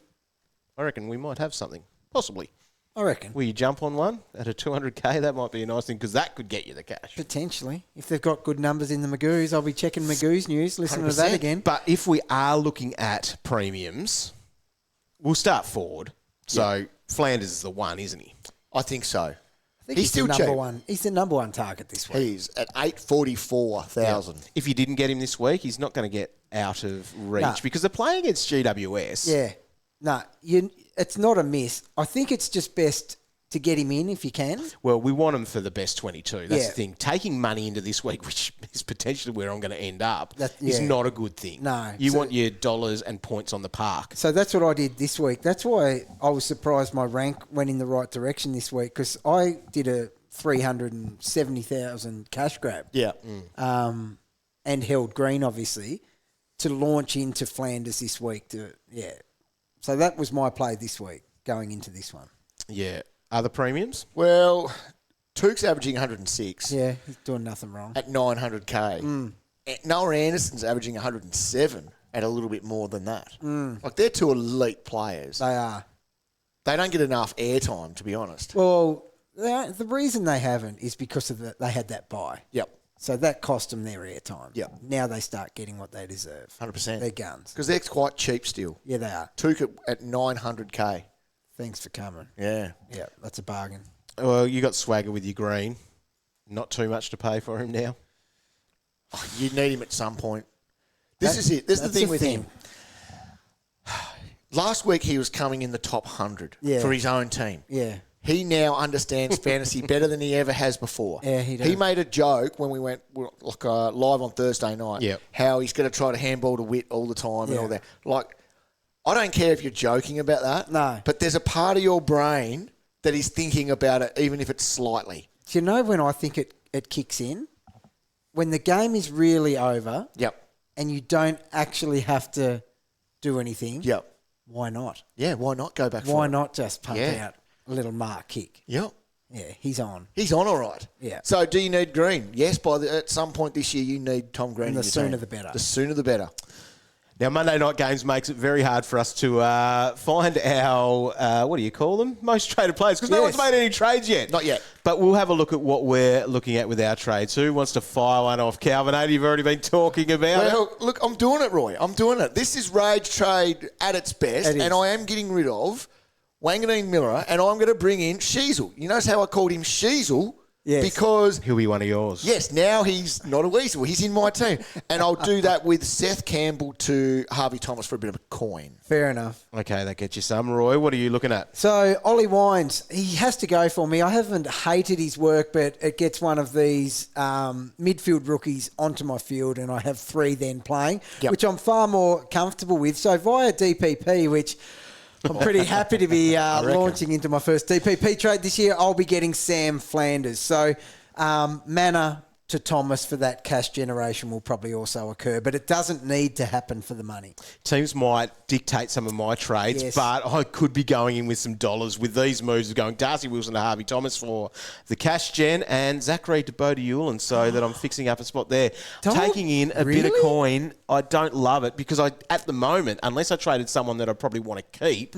I reckon we might have something, possibly. I reckon. Will you jump on one at a 200K? That might be a nice thing because that could get you the cash. Potentially. If they've got good numbers in the Magoos, I'll be checking Magoos news, listening to that 100%. again. But if we are looking at premiums, we'll start forward. So Flanders is the one, isn't he? I think so. I think He's still the number cheap. one. He's the number one target this week. He's at 844,000. If you didn't get him this week, he's not going to get out of reach No. because they're playing against GWS. Yeah. No, it's not a miss. I think it's just best to get him in if you can. Well, we want him for the best 22. That's Yeah. the thing. Taking money into this week, which is potentially where I'm going to end up, is yeah. not a good thing. No. You So- want your dollars and points on the park. So that's what I did this week. That's why I was surprised my rank went in the right direction this week because I did a 370,000 cash grab. Yeah. And held green, obviously, to launch into Flanders this week. So that was my play this week, going into this one. Yeah. Other premiums? Well, Tuke's averaging 106 Yeah, he's doing nothing wrong. at 900K. Noah Anderson's averaging 107 at a little bit more than that. Like, they're two elite players. They are. They don't get enough airtime, to be honest. Well, the reason they haven't is because of they had that bye. Yep. So that cost them their airtime. Yep. Now they start getting what they deserve. 100%. They're guns. Because they're quite cheap still. Yeah, they are. Tuke at 900K. Thanks for coming. Yeah. Yeah, that's a bargain. Well, you got swagger with your green. Not too much to pay for him now. Oh, you need him at some point. This is it. This is the that's thing the with thing. him. Last week he was coming in the top 100 Yeah. for his own team. Yeah. He now understands fantasy better than he ever has before. Yeah, he does. He made a joke when we went live on Thursday night. Yep. How he's going to try to handball to Witt all the time and Yeah. all that. Like, I don't care if you're joking about that. No. But there's a part of your brain that is thinking about it, even if it's slightly. Do you know when I think it kicks in? When the game is really over Yep. and you don't actually have to do anything. Yep. Why not? Yeah. Why not go back? Why for it? not just pump Yeah. out a little mark kick? Yep. Yeah, he's on. He's on all right. Yeah. So do you need Green? Yes, at some point this year you need Tom Green. And in the your sooner team. the better. The sooner the better. Now, Monday night games makes it very hard for us to find our, what do you call them? Most traded players, because no one's Yes. made any trades yet. Not yet. But we'll have a look at what we're looking at with our trades. Who wants to fire one off? Calvin, you've already been talking about it. Well, look, I'm doing it, Roy. I'm doing it. This is Rage Trade at its best, It is. and I am getting rid of Wanganeen-Milera, and I'm going to bring in Sheasel. You notice how I called him Sheasel Yes. Because He'll be one of yours. yes, now he's not a weasel. He's in my team. And I'll do that with Seth Campbell to Harvey Thomas for a bit of a coin. Fair enough. Okay, that gets you some. Roy, what are you looking at? So, Ollie Wines, he has to go for me. I haven't hated his work, but it gets one of these midfield rookies onto my field, and I have 3 then playing, which I'm far more comfortable with. So, via DPP, which I'm pretty happy to be launching into my first DPP trade this year, I'll be getting Sam Flanders. So, Manor to Thomas for that cash generation will probably also occur, but it doesn't need to happen for the money. Teams might dictate some of my trades, Yes. but I could be going in with some dollars with these moves of going Darcy Wilson to Harvey Thomas for the cash gen and Zachary to Bodie Hewlin, so that I'm fixing up a spot there. Taking in a bit of really? coin, I don't love it because at the moment, unless I traded someone that I probably want to keep,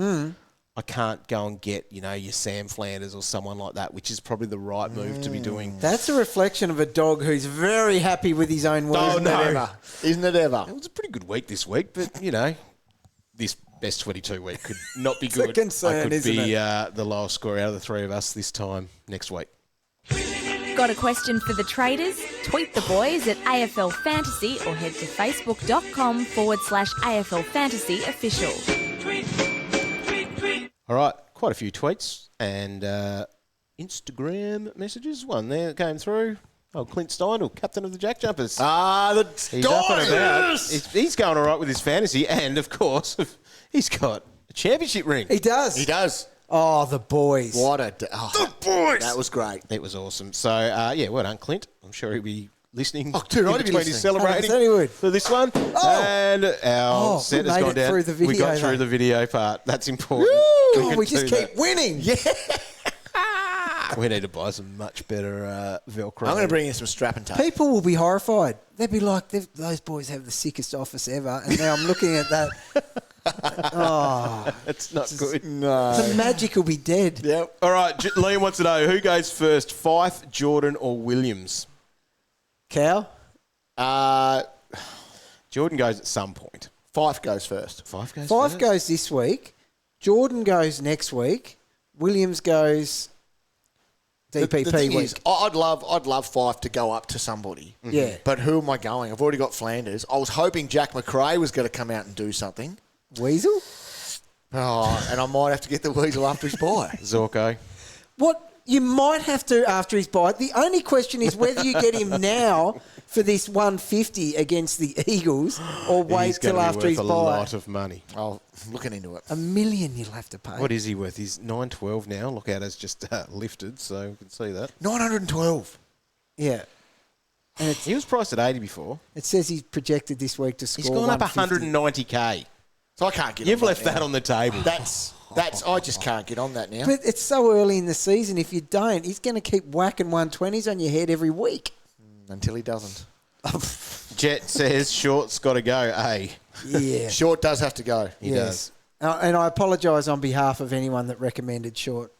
I can't go and get, your Sam Flanders or someone like that, which is probably the right move to be doing. That's a reflection of a dog who's very happy with his own work. Oh, no. Isn't it ever? It was a pretty good week this week, but, this best 22 week could not be It's a good. concern, I could isn't be it? the lowest score out of the 3 of us this time next week. Got a question for the traders? Tweet the boys at AFL Fantasy or head to facebook.com/AFL Fantasy official. All right, quite a few tweets and Instagram messages. One there that came through. Oh, Clint Steindl, captain of the Jack Jumpers. The He's up and about. He's going all right with his fantasy, and of course, he's got a championship ring. He does. He does. Oh, the boys. What a... the boys! That was great. It was awesome. So, well done, Clint. I'm sure he'll be listening. Oh, dude, in I'd be between he's listening. celebrating I said he would. for this one. Oh. And our set we has made gone it down. through the We got video, through though. the video part. That's important. Woo! We just do keep winning. Yeah. We need to buy some much better Velcro. I'm going to bring in some strap and tape. People will be horrified. They'll be like, those boys have the sickest office ever. And now I'm looking at that. It's not good. The magic will be dead. Yep. All right, Liam wants to know who goes first, Fife, Jordan, or Williams? Cow? Jordan goes at some point. Fife goes first. Fife goes Five first? goes this week. Jordan goes next week. Williams goes DPP The thing week. is, I'd love Fife to go up to somebody. Yeah. But who am I going? I've already got Flanders. I was hoping Jack McRae was going to come out and do something. Weasel? Oh, and I might have to get the Weasel after his bye. Zorko. What? You might have to after his bite. The only question is whether you get him now for this 150 against the Eagles or wait He's gonna till be after worth his a bye. lot of money. I'm looking into it. $1 million you'll have to pay. What is he worth? He's 912 now. Lookout has just lifted, so we can see that. 912. Yeah. And He was priced at 80 before. it says he's projected this week to score He's gone up 150. 190k. So I can't get You've on left that now. on the table. That's I just can't get on that now. But it's so early in the season. If you don't, he's going to keep whacking 120s on your head every week. Until he doesn't. Jet says Short's got to go. Hey, Yeah. Short does have to go. he does. And I apologise on behalf of anyone that recommended Short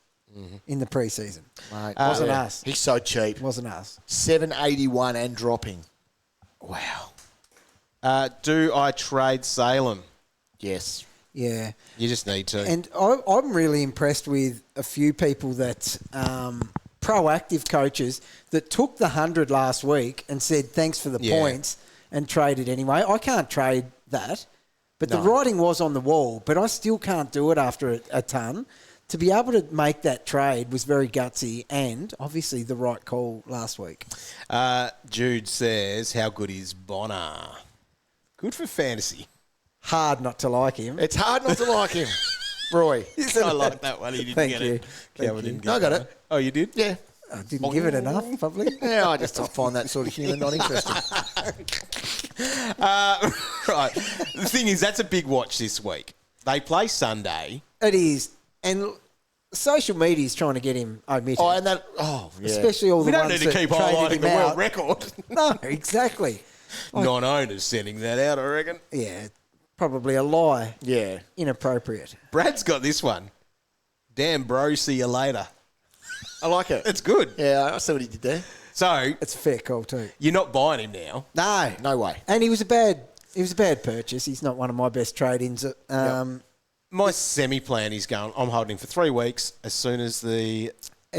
in the preseason. Mate, Wasn't us. He's so cheap. Wasn't us. 781 and dropping. Wow. Do I trade Salem? Yes. Yeah. You just need to. And I'm really impressed with a few people that proactive coaches that took the 100 last week and said thanks for the points and traded anyway. I can't trade that, but the writing was on the wall. But I still can't do it after a ton. To be able to make that trade was very gutsy and obviously the right call last week. Jude says, how good is Bonner? Good for fantasy. Hard not to like him. It's hard not to like him. Roy. I like that one. He didn't Thank get you. it. Thank Calvin you. didn't get I got that it. one. Oh, you did? Yeah. I didn't give it enough, probably. Yeah, I just find that sort of humour not interesting. Right. The thing is, that's a big watch this week. They play Sunday. It is. And social media is trying to get him omitted. Yeah. Especially all the We don't ones need to that keep traded highlighting him the world out. record. No, exactly. Non-owners sending that out, I reckon. Yeah, probably a lie. Yeah. Inappropriate. Brad's got this one. Damn, bro, see you later. I like it. It's good. Yeah, I see what he did there. So, It's a fair call too. you're not buying him now. No. No way. And he was a bad purchase. He's not one of my best trade-ins. My semi-plan is going, I'm holding him for 3 weeks. As soon as the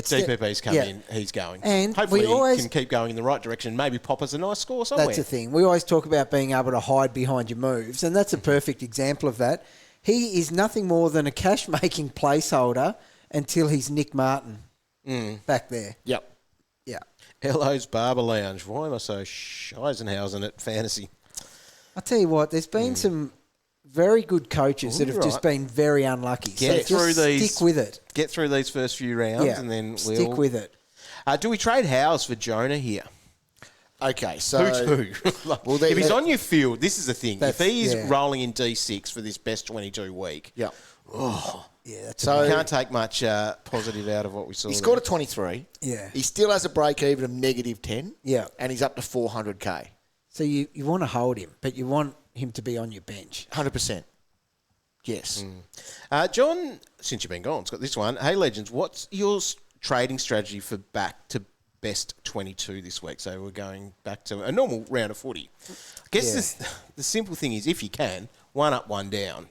DPP's come in, he's going. And hopefully we always can keep going in the right direction. Maybe pop us a nice score somewhere. That's the thing. We always talk about being able to hide behind your moves, and that's a perfect example of that. He is nothing more than a cash-making placeholder until he's Nic Martin back there. Yep. Yeah. Hello's Barber Lounge. Why am I so Eisenhausen at fantasy? I'll tell you what, there's been some very good coaches that have just been very unlucky. Get so through just these. stick with it. Get through these first few rounds, and then we'll stick with it. Do we trade Howes for Jonah here? Okay, so Well, if he's on your field, this is the thing. If he's yeah. rolling in D6 for this best 22 week, yeah. Yeah, that's So you can't take much positive out of what we saw. He there. scored a 23. Yeah. He still has a break even of -10. Yeah. And he's up to 400k. So you want to hold him, but you want him to be on your bench. 100%. Yes. John, since you've been gone, it's got this one. Hey, Legends, what's your trading strategy for back to best 22 this week? So we're going back to a normal round of footy. I guess the simple thing is, if you can, one up, one down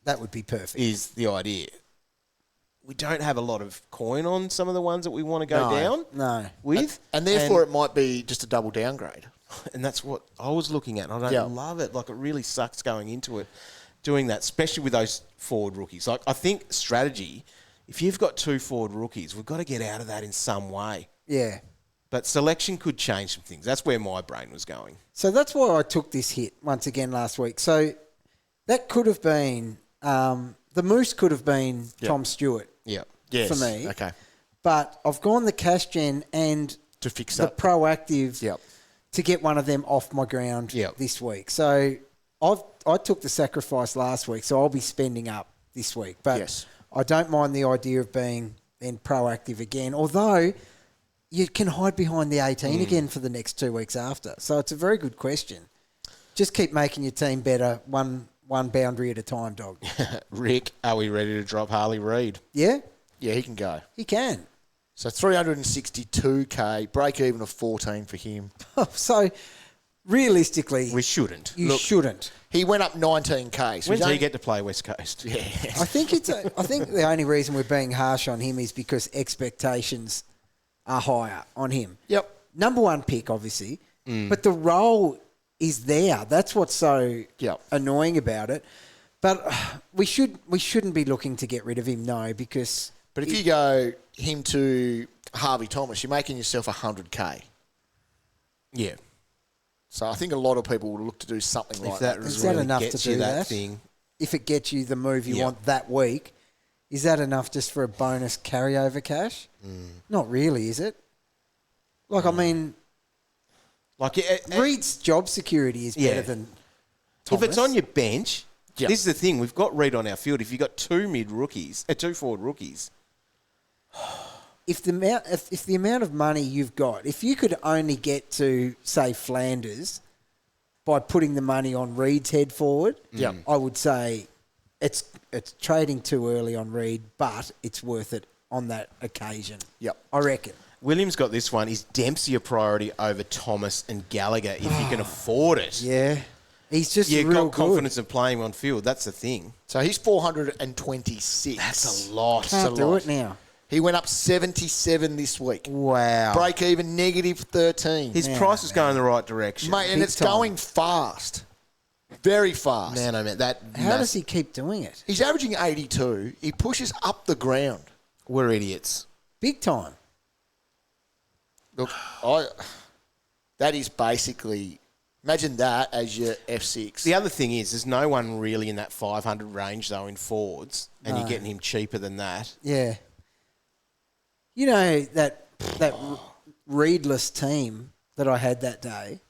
That would be perfect. is the idea. We don't have a lot of coin on some of the ones that we want to go down with. And therefore, it might be just a double downgrade. And that's what I was looking at. And I don't love it. Like, it really sucks going into it, doing that, especially with those forward rookies. Like, I think strategy, if you've got 2 forward rookies, we've got to get out of that in some way. Yeah. But selection could change some things. That's where my brain was going. So that's why I took this hit once again last week. So that could have been, the Moose could have been Tom Stewart Yeah. Yes. for me. Okay. But I've gone the cash gen and To fix the up. proactive to get one of them off my ground this week. So I took the sacrifice last week, so I'll be spending up this week. But I don't mind the idea of being then proactive again, although you can hide behind the 18 again for the next 2 weeks after. So it's a very good question. Just keep making your team better one boundary at a time, dog. Rick, are we ready to drop Harley Reid? Yeah? Yeah, he can go. He can. So 362k, break even of 14 for him. So realistically, We shouldn't. you shouldn't. He went up 19k. So When he's do you only- get to play West Coast? Yeah. I think the only reason we're being harsh on him is because expectations are higher on him. Yep. Number one pick, obviously, but the role is there. That's what's so annoying about it. But we shouldn't be looking to get rid of him, no, because. But if you go him to Harvey Thomas, you're making yourself 100k. Yeah. So I think a lot of people will look to do something like that. Is that enough to do that? thing. If it gets you the move you want that week, is that enough just for a bonus carryover cash? Not really, is it? Like, I mean, Like, Reed's job security is better than Thomas. if it's on your bench, this is the thing. We've got Reid on our field. If you've got 2 forward rookies. If the amount of money you've got, if you could only get to, say, Flanders by putting the money on Reed's head forward, I would say it's trading too early on Reid, but it's worth it on that occasion. Yep. I reckon. Williams got this one. Is Dempsey a priority over Thomas and Gallagher if you can afford it? Yeah. He's just You've real got confidence of playing him on field. That's the thing. So he's 426. That's a lot. Can't do it now. He went up 77 this week. Wow. Break even -13. His price is going the right direction. Mate, and Big it's time. going fast. Very fast. Man, oh man, that How does he keep doing it? He's averaging 82. He pushes up the ground. We're idiots. Big time. Look, that is basically, imagine that as your F6. The other thing is, there's no one really in that 500 range, though, in forwards, and you're getting him cheaper than that. Yeah. You know, that Reedless team that I had that day,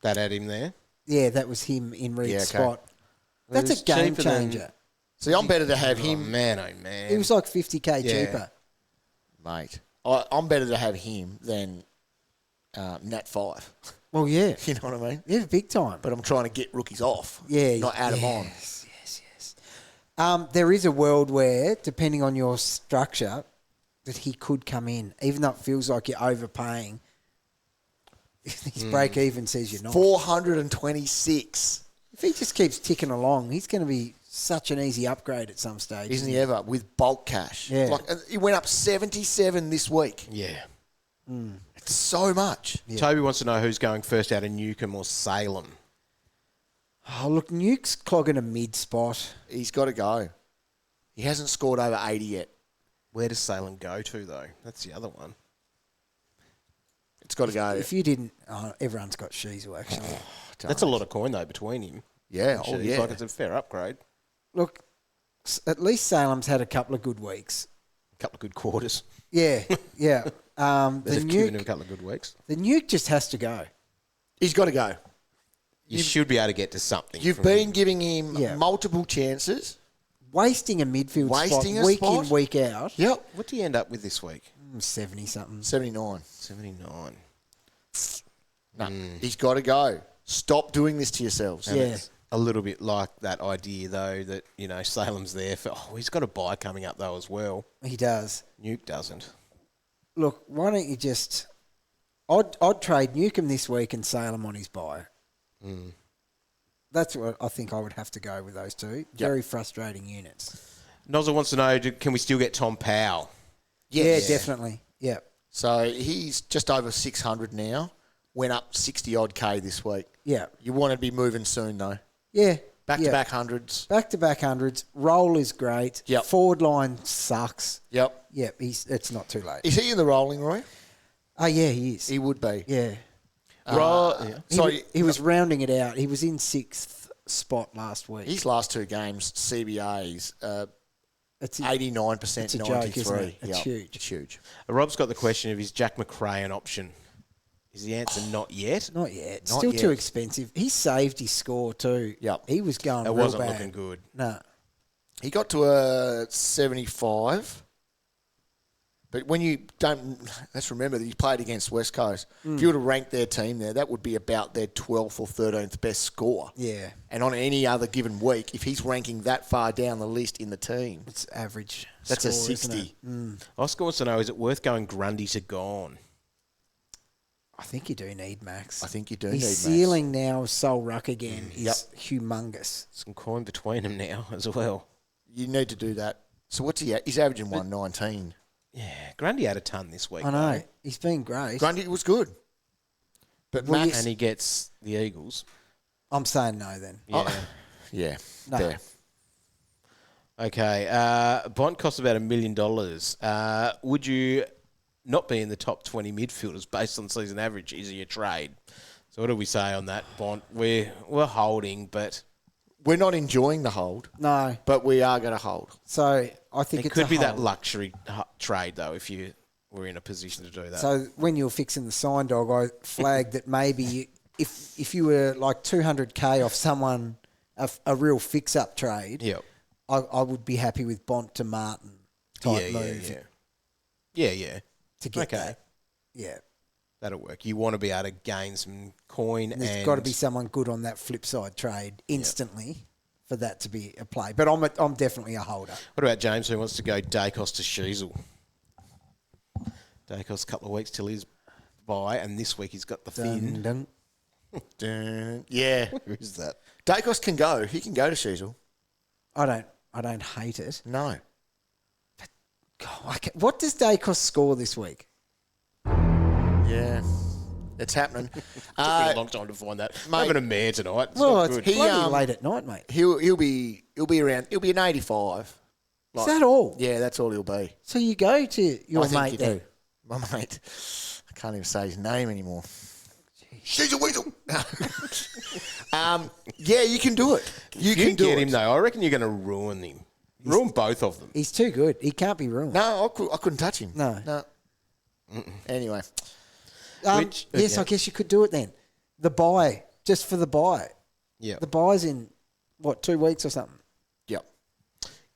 That had him there. yeah, that was him in Reed's Yeah, okay. spot. That's It was a game cheaper than- changer. See, I'm better to have Oh, him, man, oh, man. It was like 50k Yeah. cheaper. mate. I'm better to have him than Nat 5. Well, yeah. You know what I mean? Yeah, big time. But I'm trying to get rookies off. Yeah. Not add them on. Yes. There is a world where, depending on your structure, that he could come in, even though it feels like you're overpaying. His break even says you're not. 426. If he just keeps ticking along, he's going to be such an easy upgrade at some stage. Isn't he ever? With bulk cash. Yeah. Like, he went up 77 this week. Yeah. It's so much. Toby wants to know who's going first out of Newcombe or Salem. Oh, look, Nuke's clogging a mid spot. He's got to go. He hasn't scored over 80 yet. Where does Salem go to, though? That's the other one. It's got to go. If you didn't, everyone's got Sheasel, actually. That's a lot of coin, though, between him. Yeah, and Shees. yeah. Like, it's a fair upgrade. Look, at least Salem's had a couple of good weeks. A couple of good quarters. Yeah, yeah. They've given him a couple of good weeks. The Nuke just has to go. He's got to go. You should be able to get to something. You've from been him. giving him multiple chances. Wasting a midfield Wasting spot a week spot? in, week out. Yep. What do you end up with this week? 70-something. 79. 79. No, he's got to go. Stop doing this to yourselves. And Yeah. it's a little bit like that idea, though, that, Salem's there for... Oh, he's got a bye coming up, though, as well. He does. Nuke doesn't. Look, why don't you just... I'd trade Newcombe this week and Salem on his bye. That's what I think I would have to go with those two. Very frustrating units. Nozza wants to know, can we still get Tom Powell? Yes. Yeah, definitely. Yeah. So he's just over 600 now. Went up 60-odd K this week. Yeah. You want to be moving soon, though. Yeah. Back-to-back hundreds. Back-to-back hundreds. Roll is great. Yep. Forward line sucks. Yep. Yep. It's not too late. Is he in the rolling, Roy? Oh, yeah, he is. He would be. Yeah. Sorry. He was rounding it out. He was in 6th spot last week. His last two games, CBAs, It's 89%, it's a 93. joke, isn't it? It's Yep. huge. It's huge. Rob's got the question of, is Jack McRae an option? Is the answer not yet? Not yet. Not Still too yet. expensive. He saved his score too. Yep. He was going It real wasn't bad. looking good. No. He got to a 75. But when you don't, let's remember that he played against West Coast. If you were to rank their team there, that would be about their 12th or 13th best score. Yeah. And on any other given week, if he's ranking that far down the list in the team, It's average. that's score, a isn't 60. it? Oscar wants to know, is it worth going Grundy to Gawn? I think you do need Max. I think you do His need Max. ceiling now, Sol Ruck again, is humongous. Some coin between them now as well. You need to do that. So what's he at? He's averaging 119. Yeah, Grundy had a ton this week. I know. though. He's been great. Grundy was good. But Well, Max, And he gets the Eagles. I'm saying no then. Yeah. yeah, No. there. Okay. Bont costs about $1 million. Would you not be in the top 20 midfielders based on season average? Is he a trade? So what do we say on that, Bont? We're holding, but We're not enjoying the hold, No. but we are going to hold. So I think it it's could a be that hold. luxury trade, though, if you were in a position to do that. So when you were fixing the sign dog, I flagged that maybe if you were like 200K off someone, a real fix-up trade, Yep. I would be happy with Bont to Martin type Yeah, move yeah. to get Okay. that. Yeah. That'll work. You want to be able to gain some coin, And there's and got to be someone good on that flip side trade instantly for that to be a play. But I'm definitely a holder. What about James, who wants to go Dacos to Sheasel? Dacos a couple of weeks till he's bye, and this week he's got the fin. Dun, Dun. Yeah. Who is that? Dacos can go. He can go to Sheasel. I don't hate it. No. God, what does Dacos score this week? Yeah. It's happening. Took me a long time to find that. mate- I'm having a mare tonight. It's Well, not it's good. He, bloody late at night, mate. He'll be an 85. Is that all? Yeah, that's all he'll be. So you go to your I think mate you then? do. My mate. I can't even say his name anymore. She's a weasel. Yeah, you can do it. You can do get it. him, though. I reckon you're going to ruin him. Ruin both of them. He's too good. He can't be ruined. No, I couldn't touch him. No. Anyway, Yes, I guess you could do it then. The buy, just for the buy. Yeah. The buy's in, 2 weeks or something? yep.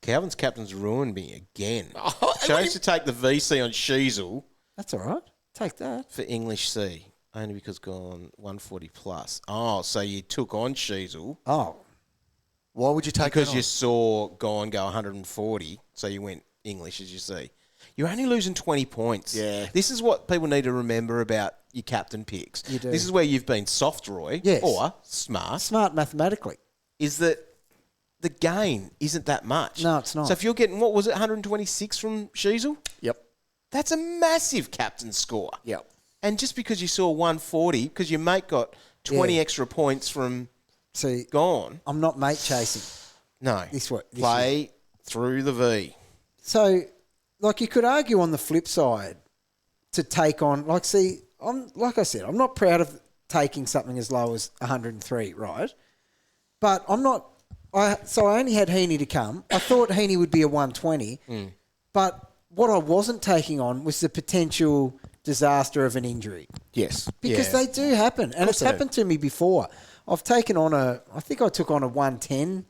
Calvin's captain's ruined me again. Oh, Chose to take the VC on Sheasel That's all right. Take that. for English C, only because gone 140 plus. Oh, so you took on Sheasel Oh, Why would you take because that you on? saw Gawn go 140, so you went English, as you see. You're only losing 20 points. Yeah. This is what people need to remember about your captain picks. You do. This is where you've been soft, Roy, Yes. or smart, smart mathematically. is that the gain isn't that much. No, it's not. So if you're getting, what was it, 126 from Sheasel? Yep. That's a massive captain score. Yep. And just because you saw 140, because your mate got 20 extra points from Gawn. I'm not mate chasing. No. This Play through the V. So, like, you could argue on the flip side to take on, like I said, I'm not proud of taking something as low as 103, right? But I'm not. So I only had Heaney to come. I thought Heaney would be a 120, but what I wasn't taking on was the potential disaster of an injury. Yes. Because they do happen. And it's happened to me before. I've taken on I think I took on a 110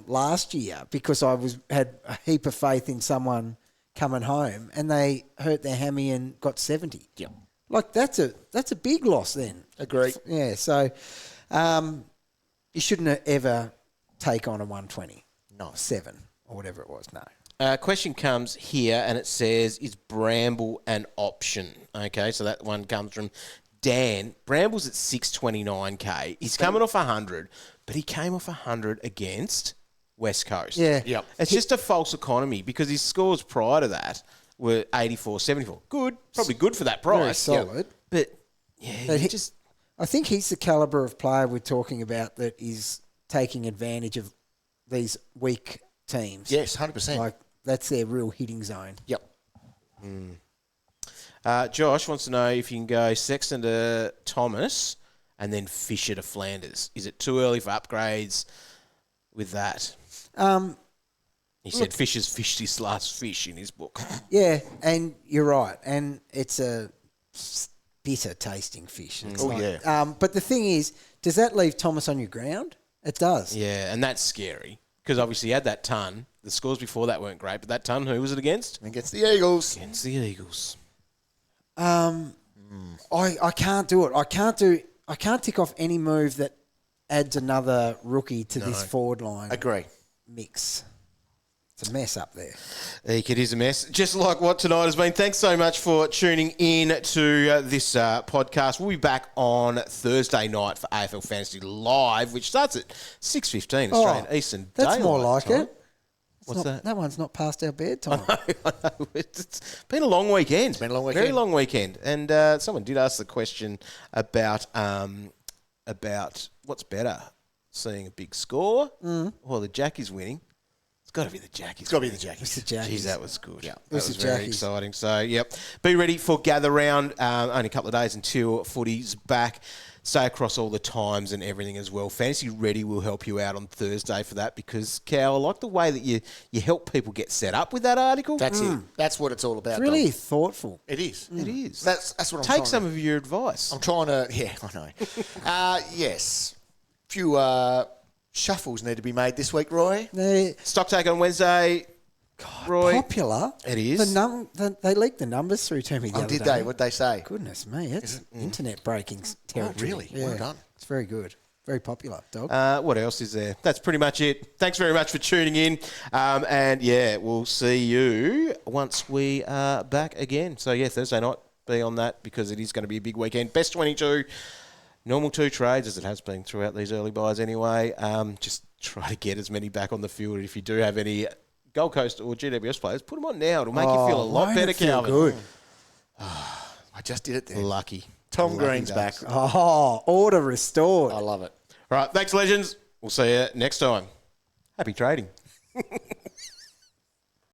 last year because I had a heap of faith in someone coming home and they hurt their hammy and got 70. Yeah. Like, that's a big loss then. Agree. Yeah, so you shouldn't ever take on a 120. No. 7 or whatever it was, no. Question comes here, and it says, is Bramble an option? Okay, so that one comes from Dan. Bramble's at 629K. He's coming off 100, but he came off 100 against West Coast. Yeah. Yep. It's just a false economy because his scores prior to that were 84, 74. Good, probably good for that price. Very solid. But, yeah, But I think he's the calibre of player we're talking about that is taking advantage of these weak teams. Yes, 100%. Like, that's their real hitting zone. Yep. Josh wants to know if you can go Sexton to Thomas and then Fisher to Flanders. Is it too early for upgrades with that? He said Fisher's fished his last fish in his book. Yeah, and you're right. And it's a bitter tasting fish. It's but the thing is, does that leave Thomas on your ground? It does. Yeah, and that's scary because obviously he had that ton. The scores before that weren't great, but that ton, who was it against? Against the Eagles. Against the Eagles. I can't do it. I can't tick off any move that adds another rookie to this forward line Agree. mix. It's a mess up there. It is a mess, just like what tonight has been. Thanks so much for tuning in to this podcast. We'll be back on Thursday night for AFL Fantasy Live, which starts at 6:15 Australian Eastern That's Daylight more like time. it. What's that? That one's not past our bedtime. I know. It's been a long weekend. It's been a long weekend. Very long weekend. And someone did ask the question about what's better, seeing a big score or the Jackies winning. It's got to be the Jackies. It's got to be the Jackies. It's the Jackies. Jeez, that was good. Yeah, that was very exciting. So, yep. Be ready for Gather Round. Only a couple of days until footy's back. Stay across all the times and everything as well. Fantasy Ready will help you out on Thursday for that because, Cal, I like the way that you help people get set up with that article. That's it. That's what it's all about. It's really Dom. thoughtful. It is. It is. That's what I'm Take trying some to, of your advice. I'm trying to... Yeah, I know. Yes. A few shuffles need to be made this week, Roy. They're Stock take on Wednesday. Roy. popular. It is. They leaked the numbers through to me the other Did day. they? What'd they say? Goodness me, it's internet breaking territory. really? Yeah. Well done. It's very good. Very popular, dog. What else is there? That's pretty much it. Thanks very much for tuning in. And, yeah, we'll see you once we are back again. So, yeah, Thursday night, be on that because it is going to be a big weekend. Best 22, normal 2 trades, as it has been throughout these early buys anyway. Just try to get as many back on the field. If you do have any Gold Coast or GWS players, put them on now. It'll make you feel a lot better, Calvin. Good. I just did it there. Lucky. Tom Lucky Green's back. ducks. Oh, order restored. I love it. All right, thanks, legends. We'll see you next time. Happy trading.